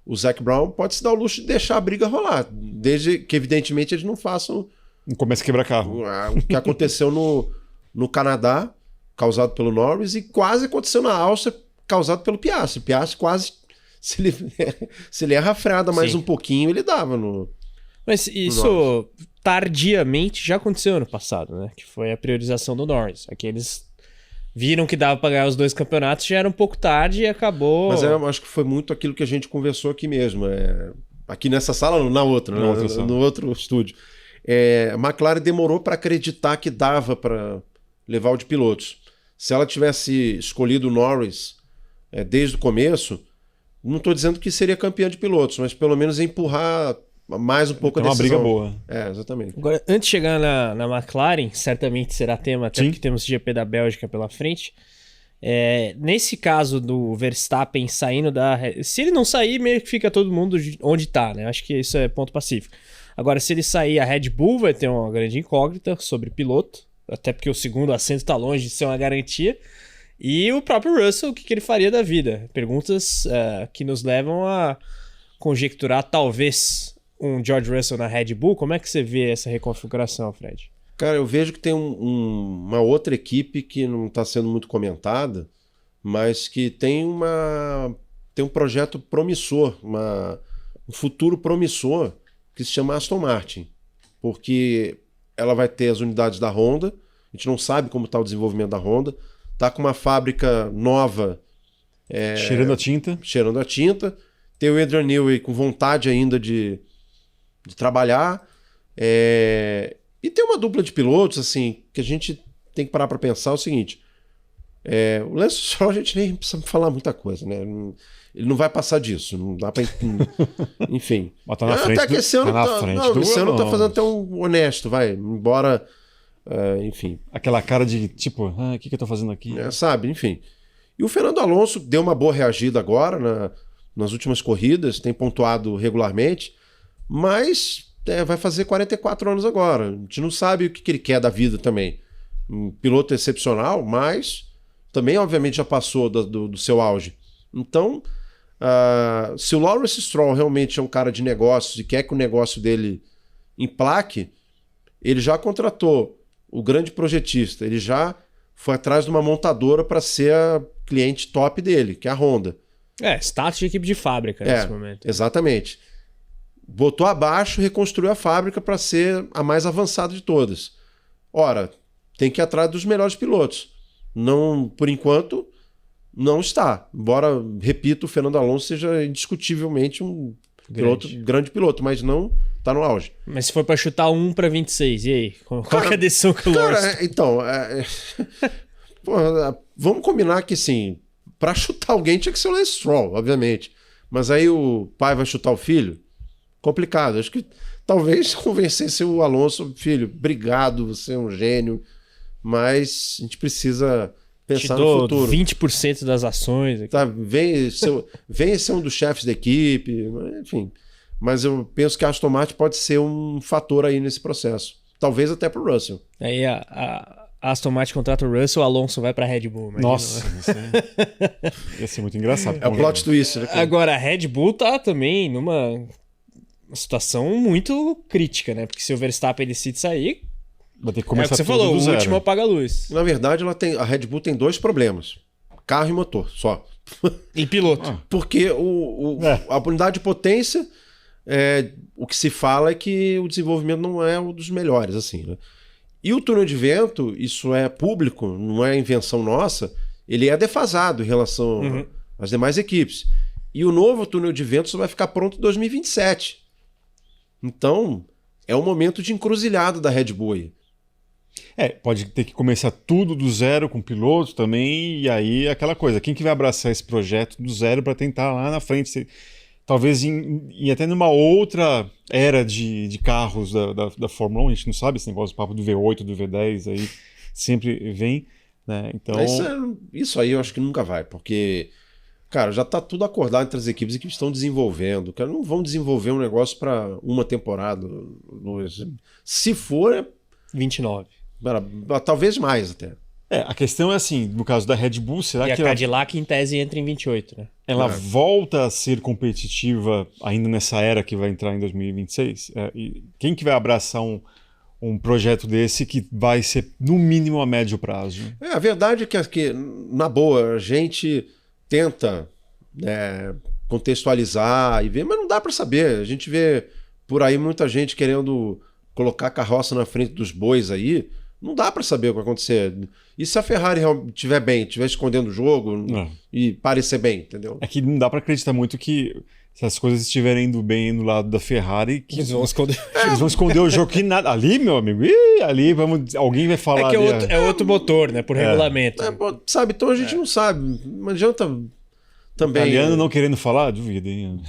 O Zac Brown pode se dar o luxo de deixar a briga rolar, desde que, evidentemente, eles não façam... Não comece a quebrar carro. O que aconteceu no Canadá, causado pelo Norris, e quase aconteceu na Áustria, causado pelo Piastri. Piastri quase, se ele erra a freada mais um pouquinho, ele dava no... Mas isso tardiamente já aconteceu ano passado, né? Que foi a priorização do Norris. Aqui eles viram que dava para ganhar os 2 campeonatos, já era um pouco tarde e acabou... Mas eu acho que foi muito aquilo que a gente conversou aqui mesmo. Aqui nessa sala, na outra, no outro estúdio. A McLaren demorou para acreditar que dava para levar o de pilotos. Se ela tivesse escolhido o Norris desde o começo, não estou dizendo que seria campeã de pilotos, mas pelo menos empurrar mais um pouco a decisão. Uma briga boa. Exatamente. Agora, antes de chegar na McLaren, certamente será tema, até porque temos GP da Bélgica pela frente. Nesse caso do Verstappen saindo da... Se ele não sair, meio que fica todo mundo onde está, né? Acho que isso é ponto pacífico. Agora, se ele sair, a Red Bull vai ter uma grande incógnita sobre piloto, até porque o segundo assento está longe de ser uma garantia. E o próprio Russell, o que ele faria da vida? Perguntas que nos levam a conjecturar, talvez, um George Russell na Red Bull. Como é que você vê essa reconfiguração, Fred? Cara, eu vejo que tem uma outra equipe que não está sendo muito comentada, mas que tem um projeto promissor, um futuro promissor, que se chama Aston Martin, porque ela vai ter as unidades da Honda, a gente não sabe como está o desenvolvimento da Honda, está com uma fábrica nova... cheirando a tinta, tem o Adrian Newey com vontade ainda de trabalhar, e tem uma dupla de pilotos, assim, que a gente tem que parar para pensar o seguinte, o Lance Stroll a gente nem precisa falar muita coisa, né? Ele não vai passar disso, não dá para... Enfim. Tá na frente até que esse ano esse ano tá fazendo até um honesto, vai, embora... enfim. Aquela cara de tipo, o que eu tô fazendo aqui? Sabe, enfim. E o Fernando Alonso deu uma boa reagida agora nas últimas corridas, tem pontuado regularmente, mas vai fazer 44 anos agora. A gente não sabe o que ele quer da vida também. Um piloto excepcional, mas também, obviamente, já passou do seu auge. Então, se o Lawrence Stroll realmente é um cara de negócios e quer que o negócio dele emplaque, ele já contratou o grande projetista, ele já foi atrás de uma montadora para ser a cliente top dele, que é a Honda. Status de equipe de fábrica nesse momento. Exatamente. Botou abaixo, reconstruiu a fábrica para ser a mais avançada de todas. Ora, tem que ir atrás dos melhores pilotos. Não, por enquanto, não está. Embora, repito, o Fernando Alonso seja indiscutivelmente um grande piloto, mas não está no auge. Mas se for para chutar 1 para 26, e aí? Qual é a decisão que o Lawrence... Então, vamos combinar que, assim, para chutar alguém tinha que ser o Lance Stroll, obviamente. Mas aí o pai vai chutar o filho? Complicado. Acho que talvez convencesse o Alonso, filho, obrigado, você é um gênio, mas a gente precisa pensar no futuro. 20% das ações. Tá, vem ser um dos chefes da equipe, enfim. Mas eu penso que a Aston Martin pode ser um fator aí nesse processo. Talvez até pro Russell. Aí a Aston Martin contrata o Russell, o Alonso vai pra Red Bull. Imagina. Nossa, ia ser muito engraçado. É o plot twist, né? Agora, a Red Bull tá também numa situação muito crítica, né? Porque se o Verstappen decide sair, vai ter que começar o que você falou, o último apaga a luz. Na verdade, a Red Bull tem 2 problemas. Carro e motor, só. E piloto. Porque a unidade de potência, o que se fala é que o desenvolvimento não é um dos melhores, assim, né? E o túnel de vento, isso é público, não é invenção nossa, ele é defasado em relação às demais equipes. E o novo túnel de vento só vai ficar pronto em 2027. Então, é um momento de encruzilhada da Red Bull aí. Pode ter que começar tudo do zero com pilotos também, e aí aquela coisa, quem que vai abraçar esse projeto do zero para tentar lá na frente? talvez até numa outra era de carros da Fórmula 1, a gente não sabe esse negócio, o papo do V8, do V10, aí sempre vem, né? Então... Isso aí eu acho que nunca vai, porque, cara, já tá tudo acordado entre as equipes que estão desenvolvendo, cara, não vão desenvolver um negócio para uma temporada, se for... 29. Talvez mais até. A questão é assim, no caso da Red Bull, será e que a Cadillac em tese entra em 28, né? Ela volta a ser competitiva ainda nessa era que vai entrar em 2026? E quem que vai abraçar um projeto desse que vai ser, no mínimo, a médio prazo? A verdade é que, na boa, a gente tenta contextualizar e ver, mas não dá para saber. A gente vê por aí muita gente querendo colocar a carroça na frente dos bois aí. Não dá para saber o que vai acontecer. E se a Ferrari estiver bem, estiver escondendo o jogo e parecer bem, entendeu? É que não dá para acreditar muito que se as coisas estiverem indo bem no lado da Ferrari, que eles vão esconder. Eles vão esconder o jogo que nada. Ali, meu amigo, ali alguém vai falar. É que é outro motor, né? Por regulamento. Sabe, então a gente não sabe. Não adianta também. Italiano não querendo falar? Duvido, hein?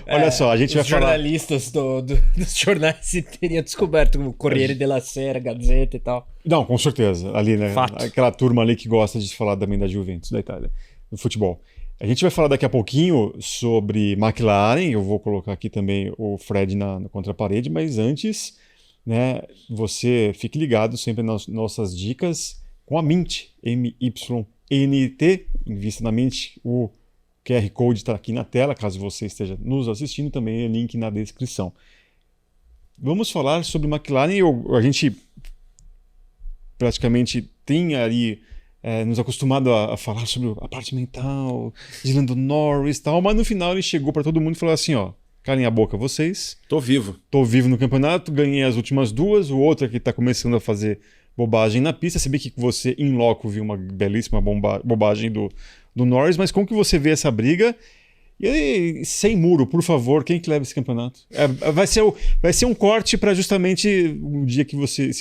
Olha só, a gente vai falar. Os jornalistas dos jornais teriam descoberto o Corriere della Sera, Gazeta e tal. Não, com certeza. Ali, né? Fato. Aquela turma ali que gosta de falar também da Juventus, da Itália, do futebol. A gente vai falar daqui a pouquinho sobre McLaren. Eu vou colocar aqui também o Fred na contraparede, mas antes, né, você fique ligado sempre nas nossas dicas com a Mint, MYNT, invista na Mint. O QR Code está aqui na tela, caso você esteja nos assistindo, também é link na descrição. Vamos falar sobre McLaren. A gente praticamente tem ali nos acostumado a falar sobre a parte mental de Lando Norris e tal, mas no final ele chegou para todo mundo e falou assim, ó, calem a boca vocês. Tô vivo no campeonato, ganhei as últimas duas, o outro aqui tá começando a fazer bobagem na pista. Se bem que você, em loco, viu uma belíssima bobagem do Norris, mas como que você vê essa briga? E aí, sem muro, por favor, quem que leva esse campeonato? Vai ser um corte para justamente o dia que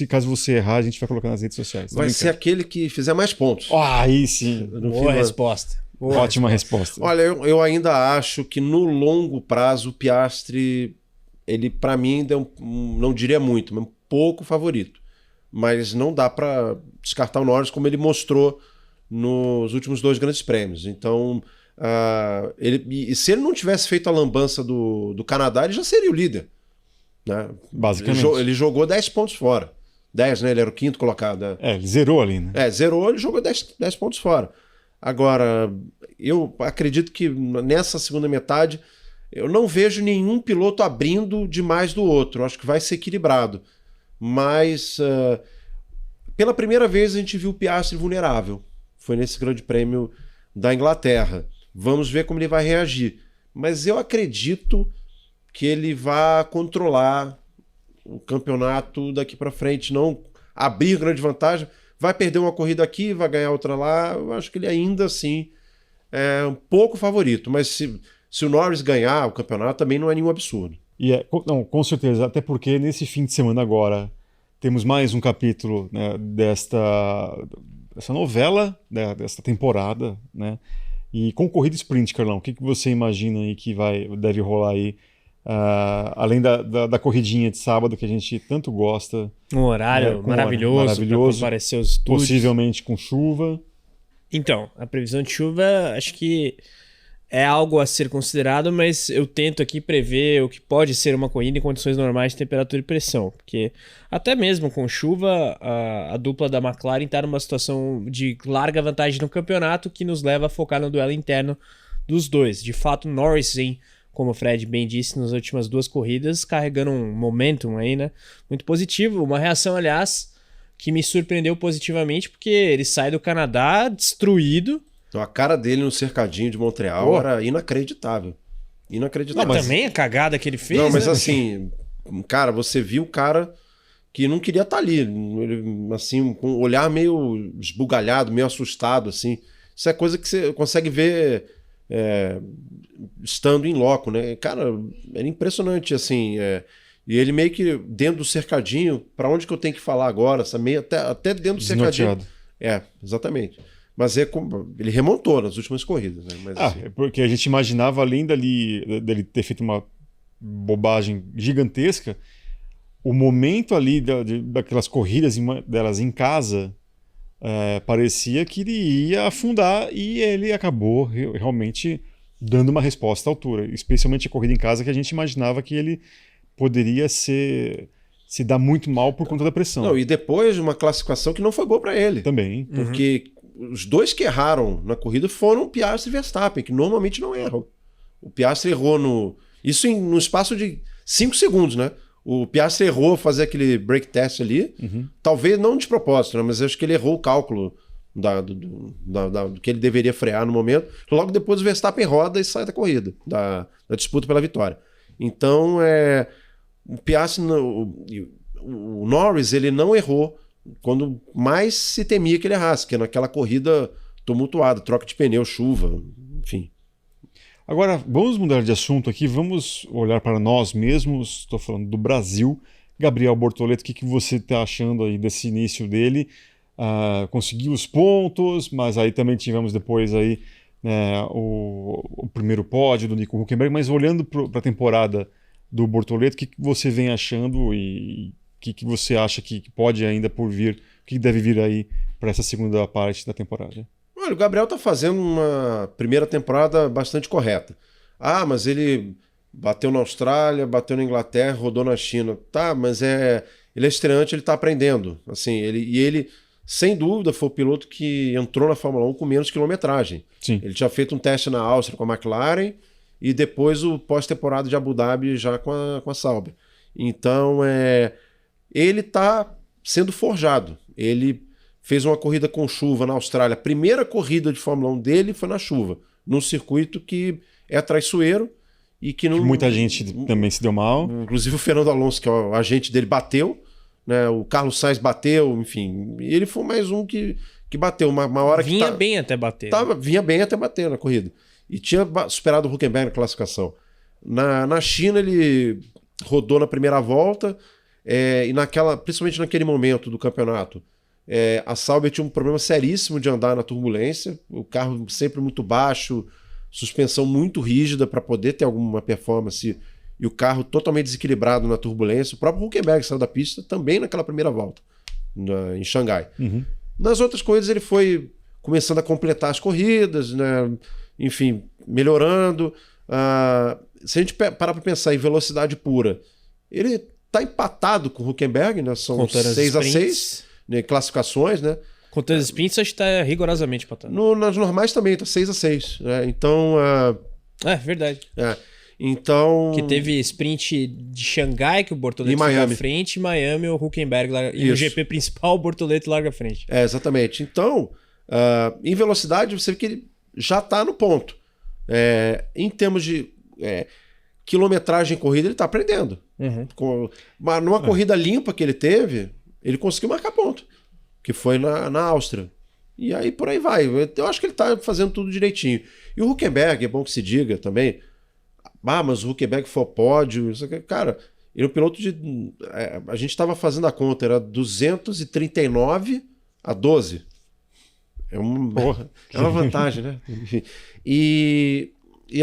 caso você errar, a gente vai colocar nas redes sociais. Vai ser aquele que fizer mais pontos. Aí sim. Boa resposta. Ótima resposta. Olha, eu ainda acho que no longo prazo o Piastri, ele para mim ainda não diria muito, mas um pouco favorito. Mas não dá para descartar o Norris como ele mostrou nos últimos 2 grandes prêmios. Então, se ele não tivesse feito a lambança do Canadá, ele já seria o líder. Né? Basicamente. Ele jogou 10 pontos fora. 10, né? Ele era o 5º colocado. Ele zerou ali, né? Zerou, ele jogou 10 pontos fora. Agora, eu acredito que nessa segunda metade, eu não vejo nenhum piloto abrindo demais do outro. Eu acho que vai ser equilibrado. Mas, pela primeira vez, a gente viu o Piastri vulnerável. Foi nesse grande prêmio da Inglaterra. Vamos ver como ele vai reagir. Mas eu acredito que ele vai controlar o campeonato daqui para frente, não abrir grande vantagem. Vai perder uma corrida aqui, vai ganhar outra lá. Eu acho que ele ainda assim é um pouco favorito. Mas se o Norris ganhar o campeonato, também não é nenhum absurdo. Não, com certeza, até porque nesse fim de semana agora temos mais um capítulo, né, dessa novela, né, desta temporada, né? E com corrida sprint, Carlão, o que você imagina aí que deve rolar aí, além da corridinha de sábado que a gente tanto gosta? Um horário maravilhoso para comparecer aos estúdios. Possivelmente com chuva. Então, a previsão de chuva acho que é algo a ser considerado, mas eu tento aqui prever o que pode ser uma corrida em condições normais de temperatura e pressão, porque até mesmo com chuva, a dupla da McLaren está numa situação de larga vantagem no campeonato que nos leva a focar no duelo interno dos dois. De fato, Norris, como o Fred bem disse, nas últimas 2 corridas, carregando um momentum aí, né, muito positivo, uma reação, aliás, que me surpreendeu positivamente, porque ele sai do Canadá destruído. Então, a cara dele no cercadinho de Montreal era inacreditável. Inacreditável. Mas também a cagada que ele fez. Não, mas né? assim, cara, você viu o cara que não queria estar ali. Ele, assim, com um olhar meio esbugalhado, meio assustado, assim. Isso é coisa que você consegue ver estando em loco, né? Cara, era impressionante, assim. E ele meio que dentro do cercadinho, para onde que eu tenho que falar agora? Meio até dentro do cercadinho. Desnorteado. Exatamente. Mas ele remontou nas últimas corridas, né? Mas, assim... porque a gente imaginava, além dele ter feito uma bobagem gigantesca, o momento ali daquelas corridas delas em casa parecia que ele ia afundar e ele acabou realmente dando uma resposta à altura, especialmente a corrida em casa, que a gente imaginava que ele poderia se dar muito mal por conta da pressão. Não, e depois uma classificação que não foi boa para ele. Também. Porque os dois que erraram na corrida foram o Piastri e Verstappen, que normalmente não erram. O Piastri errou isso no espaço de 5 segundos, né? O Piastri errou fazer aquele brake test ali, talvez não de propósito, né? Mas eu acho que ele errou o cálculo do que ele deveria frear no momento. Logo depois o Verstappen roda e sai da corrida, da disputa pela vitória. Então, o Piastri, o Norris, ele não errou quando mais se temia que ele errasse, que é naquela corrida tumultuada, troca de pneu, chuva, enfim. Agora, vamos mudar de assunto aqui, vamos olhar para nós mesmos, estou falando do Brasil. Gabriel Bortoleto, o que você está achando aí desse início dele? Conseguiu os pontos, mas aí também tivemos depois aí, né, o primeiro pódio do Nico Hülkenberg, mas olhando para a temporada do Bortoleto, o que você vem achando e o que você acha que pode ainda por vir, o que deve vir aí para essa segunda parte da temporada? Olha, o Gabriel está fazendo uma primeira temporada bastante correta. Mas ele bateu na Austrália, bateu na Inglaterra, rodou na China. Tá, mas ele é estreante, ele está aprendendo. Assim, ele, sem dúvida, foi o piloto que entrou na Fórmula 1 com menos quilometragem. Sim. Ele tinha feito um teste na Áustria com a McLaren e depois o pós-temporada de Abu Dhabi já com a Sauber. Então, ele está sendo forjado. Ele fez uma corrida com chuva na Austrália. A primeira corrida de Fórmula 1 dele foi na chuva, num circuito que é traiçoeiro e que não... Muita gente também se deu mal. Inclusive o Fernando Alonso, que é o agente dele, bateu, né? O Carlos Sainz bateu, enfim. E ele foi mais um que bateu. Uma hora vinha bem até bater. Vinha bem até bater na corrida. E tinha superado o Hülkenberg na classificação. Na China ele rodou na primeira volta e principalmente naquele momento do campeonato, a Sauber tinha um problema seríssimo de andar na turbulência, o carro sempre muito baixo, suspensão muito rígida para poder ter alguma performance e o carro totalmente desequilibrado na turbulência. O próprio Hülkenberg saiu da pista também naquela primeira volta em Xangai. Nas outras corridas ele foi começando a completar as corridas, né? Enfim, melhorando. Se a gente parar para pensar em velocidade pura, ele está empatado com o Hülkenberg, né? São 6-6, né? Classificações, né? Contando as sprints, acho que está rigorosamente empatado. Nas normais também, está 6-6. Né? Então. Verdade. Então. Que teve sprint de Xangai, que o Bortoleto ficou à frente, e Miami, o Hülkenberg e no GP principal, o Bortoleto larga à frente. Exatamente. Então, em velocidade, você vê que ele já está no ponto. Em termos de quilometragem em corrida, ele está aprendendo. Mas numa corrida limpa que ele teve, ele conseguiu marcar ponto, que foi na Áustria. E aí por aí vai. Eu acho que ele está fazendo tudo direitinho. E o Hülkenberg, é bom que se diga também, mas o Hülkenberg foi ao pódio. Cara, ele é um piloto de... a gente estava fazendo a conta, era 239 a 12. É uma vantagem, né? E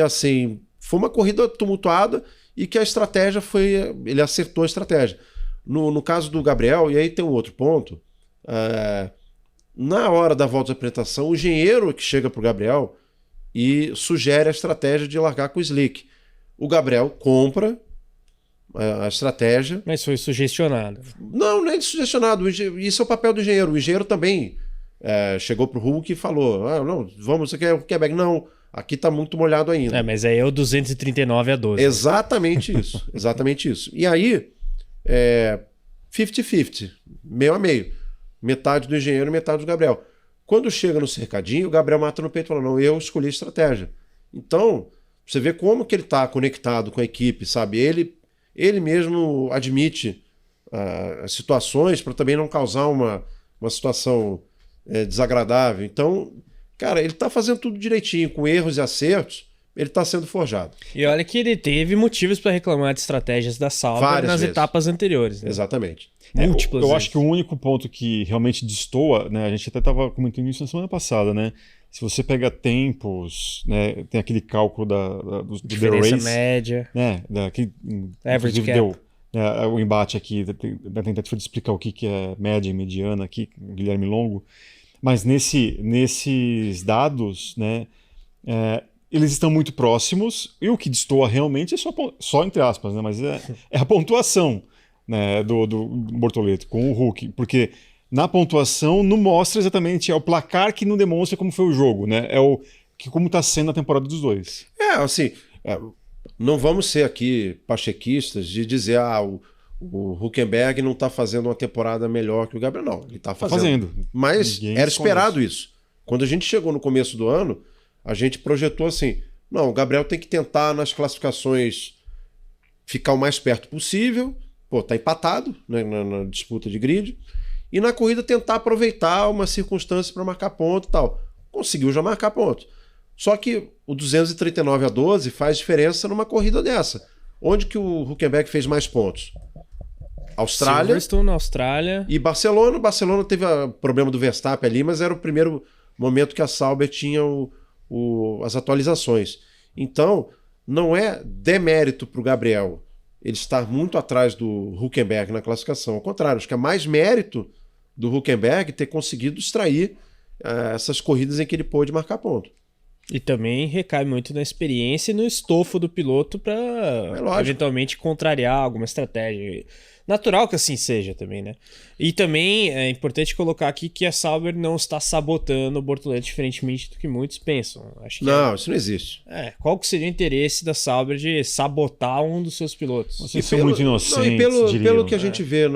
assim, foi uma corrida tumultuada e que a estratégia foi... Ele acertou a estratégia. No caso do Gabriel, e aí tem um outro ponto, na hora da volta de apresentação, o engenheiro que chega para o Gabriel e sugere a estratégia de largar com o slick. O Gabriel compra a estratégia. Mas foi sugestionado. Não é sugestionado. Isso é o papel do engenheiro. O engenheiro também chegou para o Hulk e falou: não, você quer o Quebec? Não, aqui está muito molhado ainda. Mas aí é o 239 a 12. Exatamente isso. Exatamente isso. E aí, 50-50, meio a meio. Metade do engenheiro e metade do Gabriel. Quando chega no cercadinho, o Gabriel mata no peito e fala: não, eu escolhi a estratégia. Então, você vê como que ele está conectado com a equipe, sabe? Ele mesmo admite as situações para também não causar uma situação desagradável. Então, cara, ele está fazendo tudo direitinho, com erros e acertos, ele está sendo forjado. E olha que ele teve motivos para reclamar de estratégias da Sauber nas etapas anteriores. Né? Exatamente. Múltiplas eu acho que o único ponto que realmente destoa, né, a gente até estava comentando isso na semana passada, né? Se você pega tempos, né, tem aquele cálculo do diferença The Race, média, né, average cap. Deu o embate aqui da tentativa de explicar o que é média e mediana aqui, com o Guilherme Longo, mas nesses dados, né, eles estão muito próximos e o que destoa realmente é só entre aspas, né, mas é a pontuação, né, do Bortoleto com o Hulk, porque na pontuação não mostra exatamente, é o placar que não demonstra como foi o jogo, né? Como está sendo a temporada dos dois. Não vamos ser aqui pachequistas de dizer o Hülkenberg não está fazendo uma temporada melhor que o Gabriel. Não, ele está fazendo. Mas era esperado isso. Quando a gente chegou no começo do ano, a gente projetou assim, não, o Gabriel tem que tentar nas classificações ficar o mais perto possível, tá empatado, né, na disputa de grid, e na corrida tentar aproveitar uma circunstância para marcar ponto e tal. Conseguiu já marcar ponto. Só que o 239-12 faz diferença numa corrida dessa. Onde que o Hülkenberg fez mais pontos? Austrália. Silverstone, Austrália. E Barcelona. Barcelona teve o problema do Verstappen ali, mas era o primeiro momento que a Sauber tinha as atualizações. Então, não é demérito para o Gabriel ele estar muito atrás do Hülkenberg na classificação. Ao contrário, acho que é mais mérito do Hülkenberg ter conseguido extrair essas corridas em que ele pôde marcar ponto. E também recai muito na experiência e no estofo do piloto para eventualmente contrariar alguma estratégia. Natural que assim seja também, né? E também é importante colocar aqui que a Sauber não está sabotando o Bortoleto, diferentemente do que muitos pensam. Acho que isso não existe. Qual que seria o interesse da Sauber de sabotar um dos seus pilotos? Vocês são muito inocentes. Pelo que a gente vê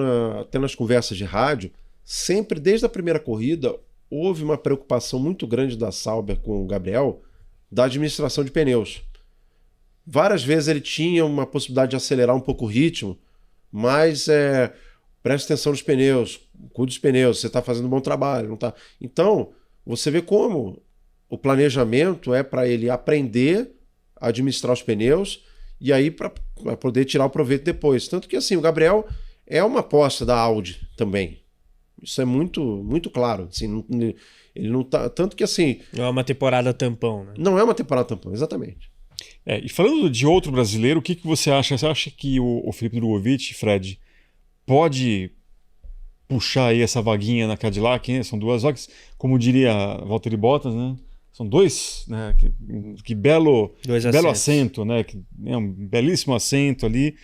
até nas conversas de rádio, sempre desde a primeira corrida houve uma preocupação muito grande da Sauber com o Gabriel da administração de pneus. Várias vezes ele tinha uma possibilidade de acelerar um pouco o ritmo, mas preste atenção nos pneus, cuide dos pneus, você está fazendo um bom trabalho. Não tá? Então, você vê como o planejamento é para ele aprender a administrar os pneus e aí para poder tirar o proveito depois. Tanto que assim, o Gabriel é uma aposta da Audi também. Isso é muito, muito claro. Assim, ele não tá. Tanto que assim. Não é uma temporada tampão, né? Não é uma temporada tampão, exatamente. E falando de outro brasileiro, o que você acha? Você acha que o Felipe Drugovich, Fred, pode puxar aí essa vaguinha na Cadillac? Né? São duas vagas, como diria Valtteri Bottas, né? São dois, né? Que belo assento, né? Um belíssimo assento ali.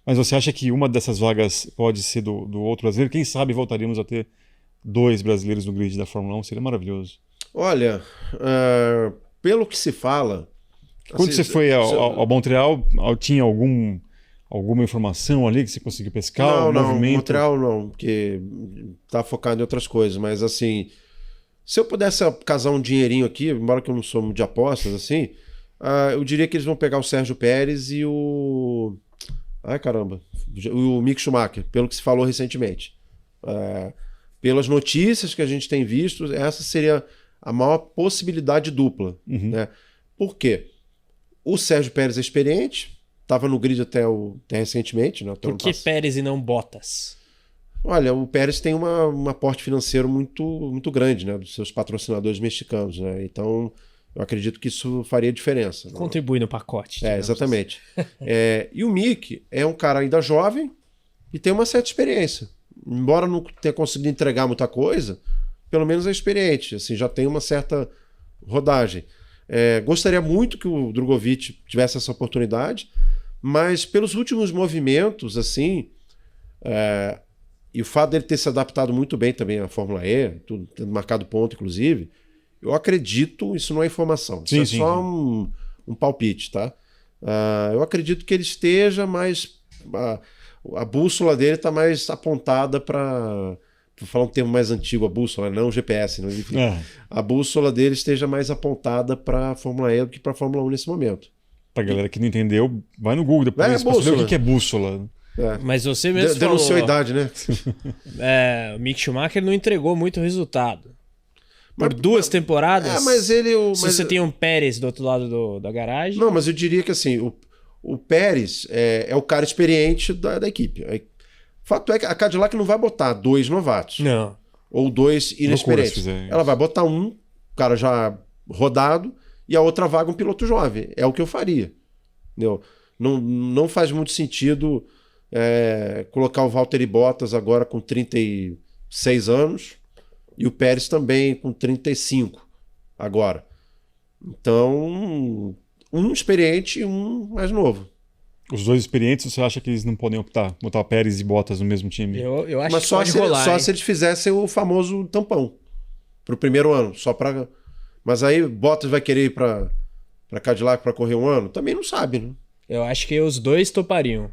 Mas você acha que uma dessas vagas pode ser do outro brasileiro? Quem sabe voltaríamos a ter dois brasileiros no grid da Fórmula 1? Seria maravilhoso. Olha, pelo que se fala... Quando você foi ao Montreal, tinha alguma informação ali que você conseguiu pescar? Não, Montreal não, porque tá focado em outras coisas. Mas assim, se eu pudesse casar um dinheirinho aqui, embora que eu não sou muito de apostas, assim, eu diria que eles vão pegar o Sérgio Pérez e o Mick Schumacher, pelo que se falou recentemente. Pelas notícias que a gente tem visto, essa seria a maior possibilidade dupla. Né? Por quê? O Sérgio Pérez é experiente, estava no grid até recentemente. Né, Por que Pérez e não Bottas? Olha, o Pérez tem um aporte financeiro muito, muito grande, né, dos seus patrocinadores mexicanos. Né? Então, eu acredito que isso faria diferença. Contribui no pacote. Exatamente. E o Mick é um cara ainda jovem e tem uma certa experiência. Embora não tenha conseguido entregar muita coisa, pelo menos é experiente. Assim, já tem uma certa rodagem. Gostaria muito que o Drugovich tivesse essa oportunidade, mas pelos últimos movimentos, assim, e o fato dele ter se adaptado muito bem também à Fórmula E, tudo, tendo marcado ponto, inclusive, eu acredito, isso não é informação, isso é só um palpite, tá? Eu acredito que ele esteja mais... A bússola dele está mais apontada para falar um termo mais antigo, a bússola, não o GPS, né? Enfim, a bússola dele esteja mais apontada para a Fórmula E do que para a Fórmula 1 nesse momento. Pra galera que não entendeu, vai no Google depois para saber o que é bússola. Mas você mesmo denunciou a idade, né? O Mick Schumacher não entregou muito resultado. Por 2 temporadas? Mas ele... Se você tem um Pérez do outro lado da garagem... Não, mas eu diria que assim, o Pérez é o cara experiente da equipe. O fato é que a Cadillac não vai botar 2 novatos. Não. Ou 2 inexperientes. Ela vai botar um cara já rodado e a outra vaga um piloto jovem. É o que eu faria. Entendeu? Não faz muito sentido colocar o Valtteri Bottas agora com 36 anos e o Pérez também com 35 agora. Então, um experiente e um mais novo. Os 2 experientes, você acha que eles não podem optar, botar Pérez e Bottas no mesmo time? Eu acho Mas que só pode rolar. Só se eles fizessem o famoso tampão pro primeiro ano, só para. Mas aí Bottas vai querer ir para Cadillac para correr um ano? Também não sabe, né? Eu acho que os 2 topariam.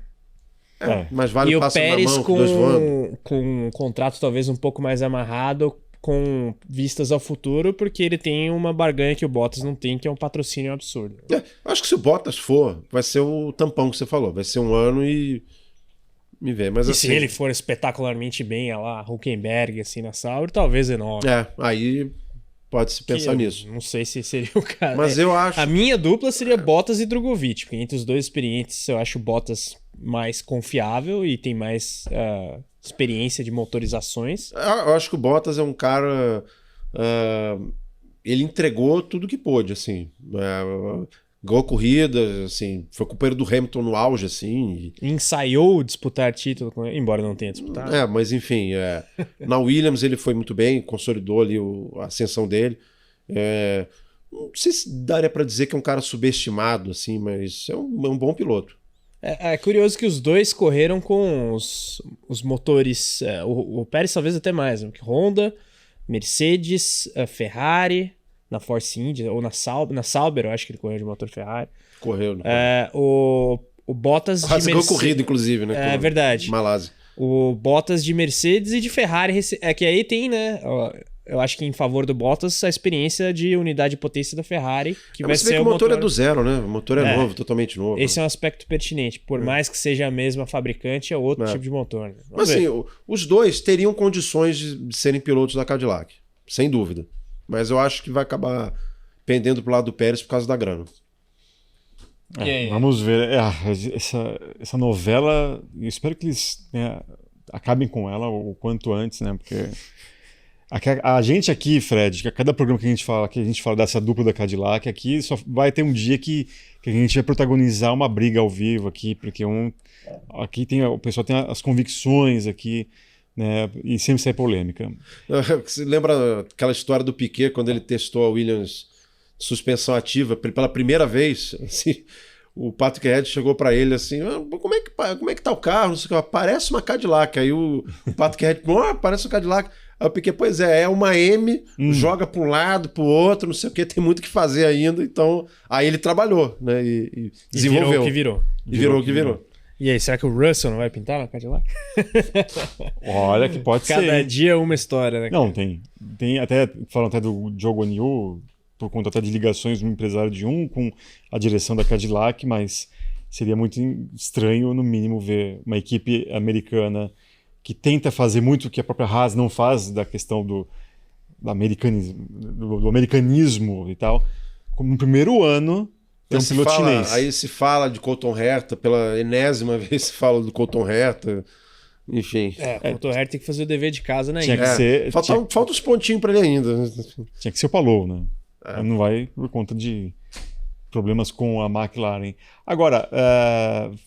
Mas vale e o passar Pérez na mão com 2 voando. Com um contrato talvez um pouco mais amarrado, com vistas ao futuro, porque ele tem uma barganha que o Bottas não tem, que é um patrocínio absurdo. Acho que se o Bottas for, vai ser o tampão que você falou. Vai ser um ano e me vê. Mas, e assim, se ele for espetacularmente bem, lá, Hülkenberg, assim, na Sauber, talvez enorme. Aí pode-se pensar nisso. Não sei se seria o cara. Mas eu acho... A minha dupla seria Bottas e Drogovic, porque entre os 2 experientes eu acho o Bottas mais confiável e tem mais experiência de motorizações. Eu acho que o Bottas é um cara... ele entregou tudo que pôde, assim. Ganhou corridas, assim, foi companheiro do Hamilton no auge, assim. Ensaiou disputar título com ele, embora não tenha disputado. Mas enfim, na Williams ele foi muito bem, consolidou ali a ascensão dele. Não sei se daria para dizer que é um cara subestimado, assim, mas é um bom piloto. É curioso que os 2 correram com os motores, o Pérez talvez até mais, né? Honda, Mercedes, Ferrari, na Force India, ou na Sauber, eu acho que ele correu de motor Ferrari. Correu. O Bottas quase de Mercedes. Corrida, inclusive, né? É verdade. Malásia. O Bottas de Mercedes e de Ferrari. Que aí tem, né? Eu acho que em favor do Bottas a experiência de unidade de potência da Ferrari, que vai ser o motor é do zero, né? O motor é novo, totalmente novo. Esse é um aspecto pertinente. Por mais que seja a mesma fabricante, é outro tipo de motor. Né? Mas assim, os 2 teriam condições de serem pilotos da Cadillac, sem dúvida. Mas eu acho que vai acabar pendendo pro lado do Pérez por causa da grana. Vamos ver. Essa novela, eu espero que eles acabem com ela o quanto antes, né? Porque a gente aqui, Fred, que a cada programa que a gente fala dessa dupla da Cadillac, aqui só vai ter um dia que a gente vai protagonizar uma briga ao vivo aqui, porque aqui o pessoal tem as convicções aqui, né? E sempre sai polêmica. Você lembra aquela história do Piquet quando ele testou a Williams de suspensão ativa pela primeira vez? Assim, o Patrick Head chegou para ele assim: como é que tá o carro? Não sei o que, parece uma Cadillac. Aí o Patrick Head, parece uma Cadillac. Aí o Piquet, pois é uma M, joga para um lado, para o outro, não sei o que, tem muito o que fazer ainda. Então, aí ele trabalhou, né? E desenvolveu. Virou o que virou. E virou o que virou. E aí, será que o Russell não vai pintar na Cadillac? Olha que pode ser. Cada dia uma história, né? Não, tem até, falam até do Joe Guanyu, por conta até de ligações do empresário de com a direção da Cadillac, mas seria muito estranho, no mínimo, ver uma equipe americana que tenta fazer muito o que a própria Haas não faz, da questão do americanismo e tal, como no primeiro ano tem um piloto chinês. Aí se fala de Colton Herta, pela enésima vez se fala do Colton Herta, enfim. O Colton Herta tem que fazer o dever de casa na Tinha que ser, falta uns pontinhos para ele ainda. Tinha que ser o Palou, né? Não vai por conta de problemas com a McLaren. Agora,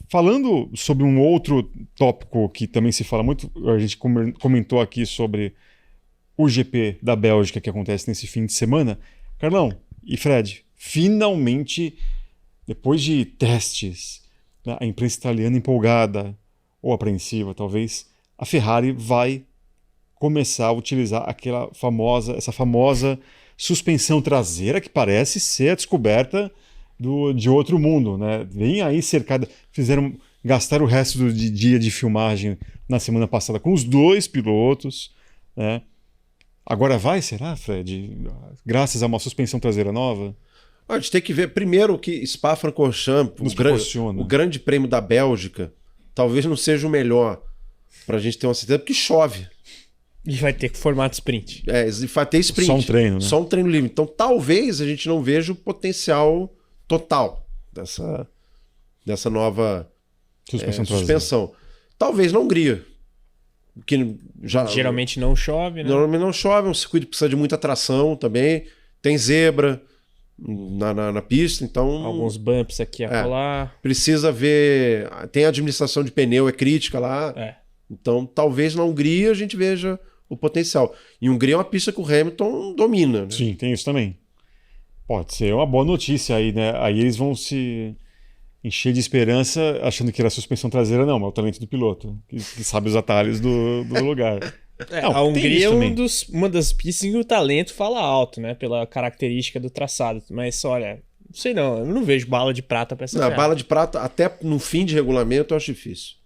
falando sobre um outro tópico que também se fala muito, a gente comentou aqui sobre o GP da Bélgica que acontece nesse fim de semana. Carlão e Fred, finalmente, depois de testes, a imprensa italiana empolgada, ou apreensiva talvez, a Ferrari vai começar a utilizar essa famosa suspensão traseira que parece ser a descoberta de outro mundo, né? Vem aí cercada, gastaram o resto do dia de filmagem na semana passada com os 2 pilotos, né? Agora será, Fred? Graças a uma suspensão traseira nova? A gente tem que ver primeiro que Spa-Francorchamps, o grande prêmio da Bélgica, talvez não seja o melhor para a gente ter uma certeza, porque chove. E vai ter formato sprint. Vai ter sprint. Só um treino, né? Só um treino livre. Então talvez a gente não veja o potencial total dessa nova suspensão. Talvez na Hungria. Que geralmente não chove, né? Normalmente não chove, é um circuito que precisa de muita tração também. Tem zebra na pista, então... Alguns bumps aqui a rolar. Precisa ver... Tem a administração de pneu, é crítica lá. Então talvez na Hungria a gente veja o potencial. E Hungria é uma pista que o Hamilton domina. Né? Sim, tem isso também. Pode ser uma boa notícia aí, né? Aí eles vão se encher de esperança achando que era a suspensão traseira, não, mas o talento do piloto, que sabe os atalhos do lugar. Não, a Hungria é uma das pistas em que o talento fala alto, né? Pela característica do traçado. Mas olha, não sei não, eu não vejo bala de prata para essa Não, bala de prata, até no fim de regulamento, eu acho difícil.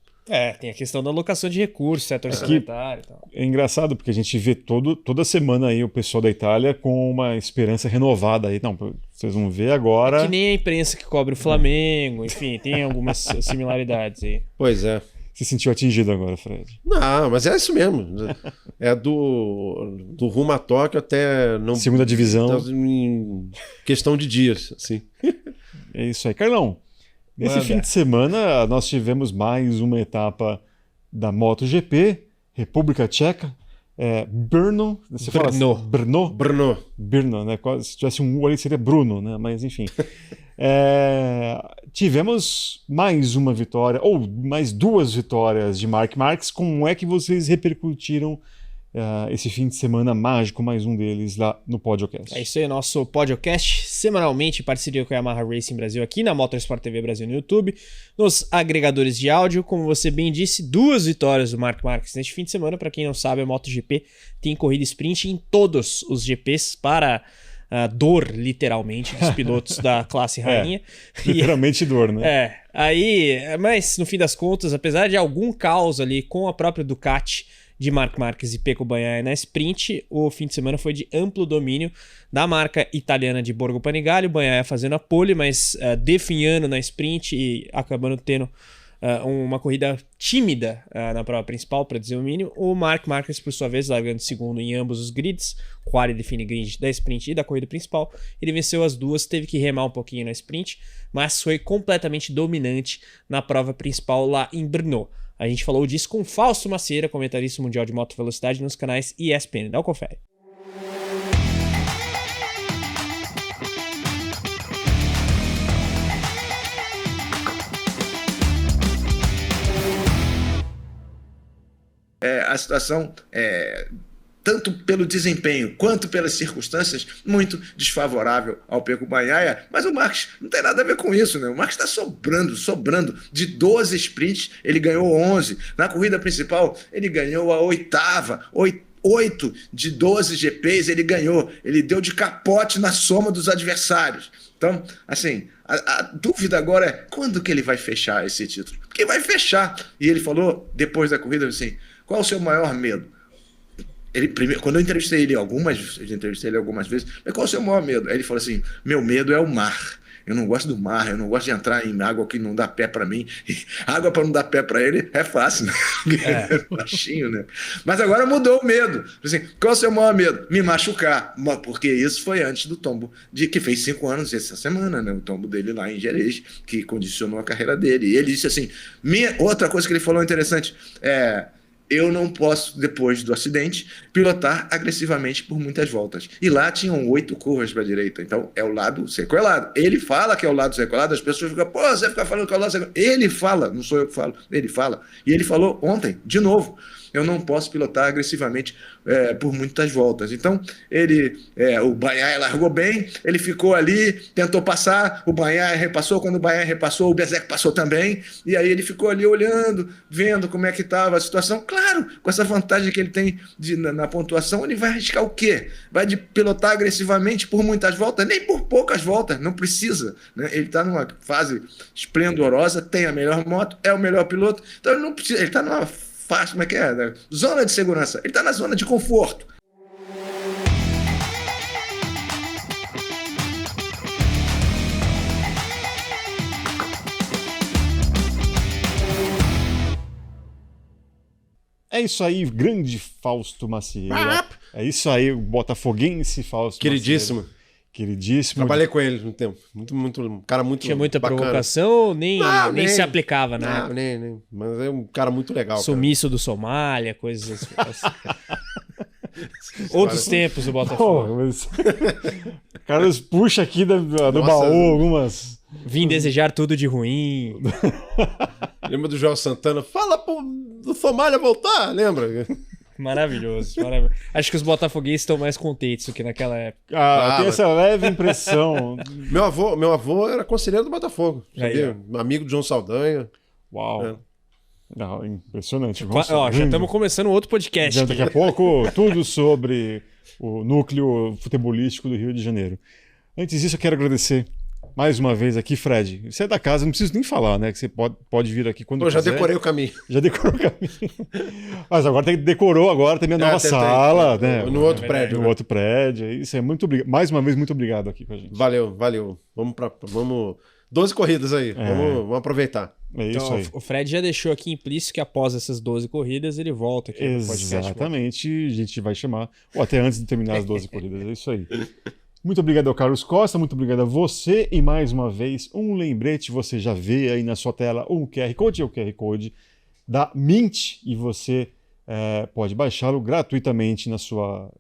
Tem a questão da alocação de recursos, setor sanitário e tal. É engraçado, porque a gente vê toda semana aí o pessoal da Itália com uma esperança renovada aí. Não, vocês vão ver agora... Que nem a imprensa que cobre o Flamengo, enfim, tem algumas similaridades aí. Pois é. Se sentiu atingido agora, Fred? Não, mas é isso mesmo. É do rumo a Tóquio até... Segunda divisão. Em questão de dias, assim. É isso aí. Carlão, nesse fim de semana nós tivemos mais uma etapa da MotoGP, República Tcheca, Brno, você fala assim, Brno, né? Se tivesse um U ali seria Bruno, né? Mas enfim. Tivemos mais uma vitória, ou mais duas vitórias de Marc Marquez. Como é que vocês repercutiram esse fim de semana mágico, mais um deles lá no Podcast? É isso aí, nosso Podcast, semanalmente em parceria com a Yamaha Racing Brasil aqui na Motorsport TV Brasil no YouTube, nos agregadores de áudio. Como você bem disse, duas vitórias do Marc Marquez neste fim de semana. Para quem não sabe, a MotoGP tem corrida sprint em todos os GPs para dor, literalmente, dos pilotos da classe rainha. Literalmente dor, né? Mas no fim das contas, apesar de algum caos ali com a própria Ducati de Marc Marquez e Pecco Bagnaia na sprint, o fim de semana foi de amplo domínio da marca italiana de Borgo Panigale. O Bagnaia fazendo a pole, mas definhando na sprint e acabando tendo uma corrida tímida na prova principal, para dizer o mínimo. O Marc Marquez, por sua vez, largando segundo em ambos os grids, quali define grid da sprint e da corrida principal. Ele venceu as duas, teve que remar um pouquinho na sprint, mas foi completamente dominante na prova principal lá em Brno. A gente falou disso com Fausto Macieira, comentarista mundial de moto velocidade nos canais ESPN. Dá um confere. A situação tanto pelo desempenho quanto pelas circunstâncias, muito desfavorável ao Pecco Bagnaia, mas o Marquez não tem nada a ver com isso, né? O Marquez está sobrando, de 12 sprints, ele ganhou 11, na corrida principal ele ganhou a 8ª, 8 de 12 GPs ele ganhou, ele deu de capote na soma dos adversários. Então, assim, a dúvida agora é quando que ele vai fechar esse título? Porque vai fechar. E ele falou, depois da corrida, assim, qual o seu maior medo? Quando eu entrevistei ele algumas vezes, mas qual é o seu maior medo? Aí ele falou assim, meu medo é o mar. Eu não gosto do mar, eu não gosto de entrar em água que não dá pé para mim. Água para não dar pé para ele é fácil, né? É baixinho, né? Mas agora mudou o medo. Assim, qual é o seu maior medo? Me machucar. Porque isso foi antes do tombo, que fez 5 anos essa semana, né? O tombo dele lá em Jerez, que condicionou a carreira dele. E ele disse assim, outra coisa que ele falou interessante, eu não posso, depois do acidente, pilotar agressivamente por muitas voltas. E lá tinham 8 curvas para a direita. Então, é o lado sequelado. Ele fala que é o lado sequelado, as pessoas ficam, você fica falando que é o lado sequelado. Ele fala, não sou eu que falo, ele fala. E ele falou ontem, de novo, eu não posso pilotar agressivamente por muitas voltas. Então, o Bagnaia largou bem, ele ficou ali, tentou passar, o Bagnaia repassou, quando o Bagnaia repassou, o Bezzecchi passou também, e aí ele ficou ali olhando, vendo como é que estava a situação. Claro, com essa vantagem que ele tem na pontuação, ele vai arriscar o quê? Vai pilotar agressivamente por muitas voltas? Nem por poucas voltas, não precisa. Né? Ele está numa fase esplendorosa, tem a melhor moto, é o melhor piloto, então ele não precisa, ele está numa faixa, como é que é? Né? Zona de segurança, ele está na zona de conforto. É isso aí, grande Fausto Macieira. É isso aí, o botafoguense Fausto Queridíssimo. Macieira. Queridíssimo. Trabalhei com ele um tempo. Um cara muito Tinha muita bacana. provocação ou nem se aplicava, né? Não, nem. Mas é um cara muito legal. Sumiço do Somália, coisas assim. Outros tempos do Botafogo. Mas... Carlos puxa aqui do baú algumas... Vim desejar tudo de ruim. Lembra do João Santana? Fala do Somália voltar, lembra? Maravilhoso. Acho que os botafoguenses estão mais contentes do que naquela época. Tem essa leve impressão. Meu avô era conselheiro do Botafogo, sabia? Amigo do João Saldanha. Uau. É. Não, impressionante. Já estamos começando outro podcast. Daqui a pouco, tudo sobre o núcleo futebolístico do Rio de Janeiro. Antes disso, eu quero agradecer mais uma vez aqui, Fred. Você é da casa, não preciso nem falar, né? Que você pode vir aqui quando quiser. Já decorei o caminho. Já decorou o caminho. Mas agora decorou também a nova sala, né? No outro prédio. No outro prédio. Isso é muito obrigado. Mais uma vez, muito obrigado aqui com a gente. Valeu. Vamos 12 corridas aí. Vamos aproveitar. É isso então, aí. O Fred já deixou aqui implícito que após essas 12 corridas ele volta aqui no podcast. Exatamente. A gente vai chamar. Ou até antes de terminar as 12 corridas. É isso aí. Muito obrigado ao Carlos Costa, muito obrigado a você e mais uma vez um lembrete, você já vê aí na sua tela um QR Code, é o QR Code da Mint e você pode baixá-lo gratuitamente na sua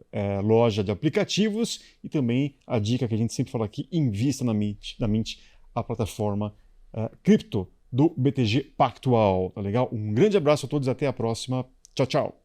loja de aplicativos e também a dica que a gente sempre fala aqui, invista na Mint, a plataforma cripto do BTG Pactual, tá legal? Um grande abraço a todos, até a próxima, tchau, tchau!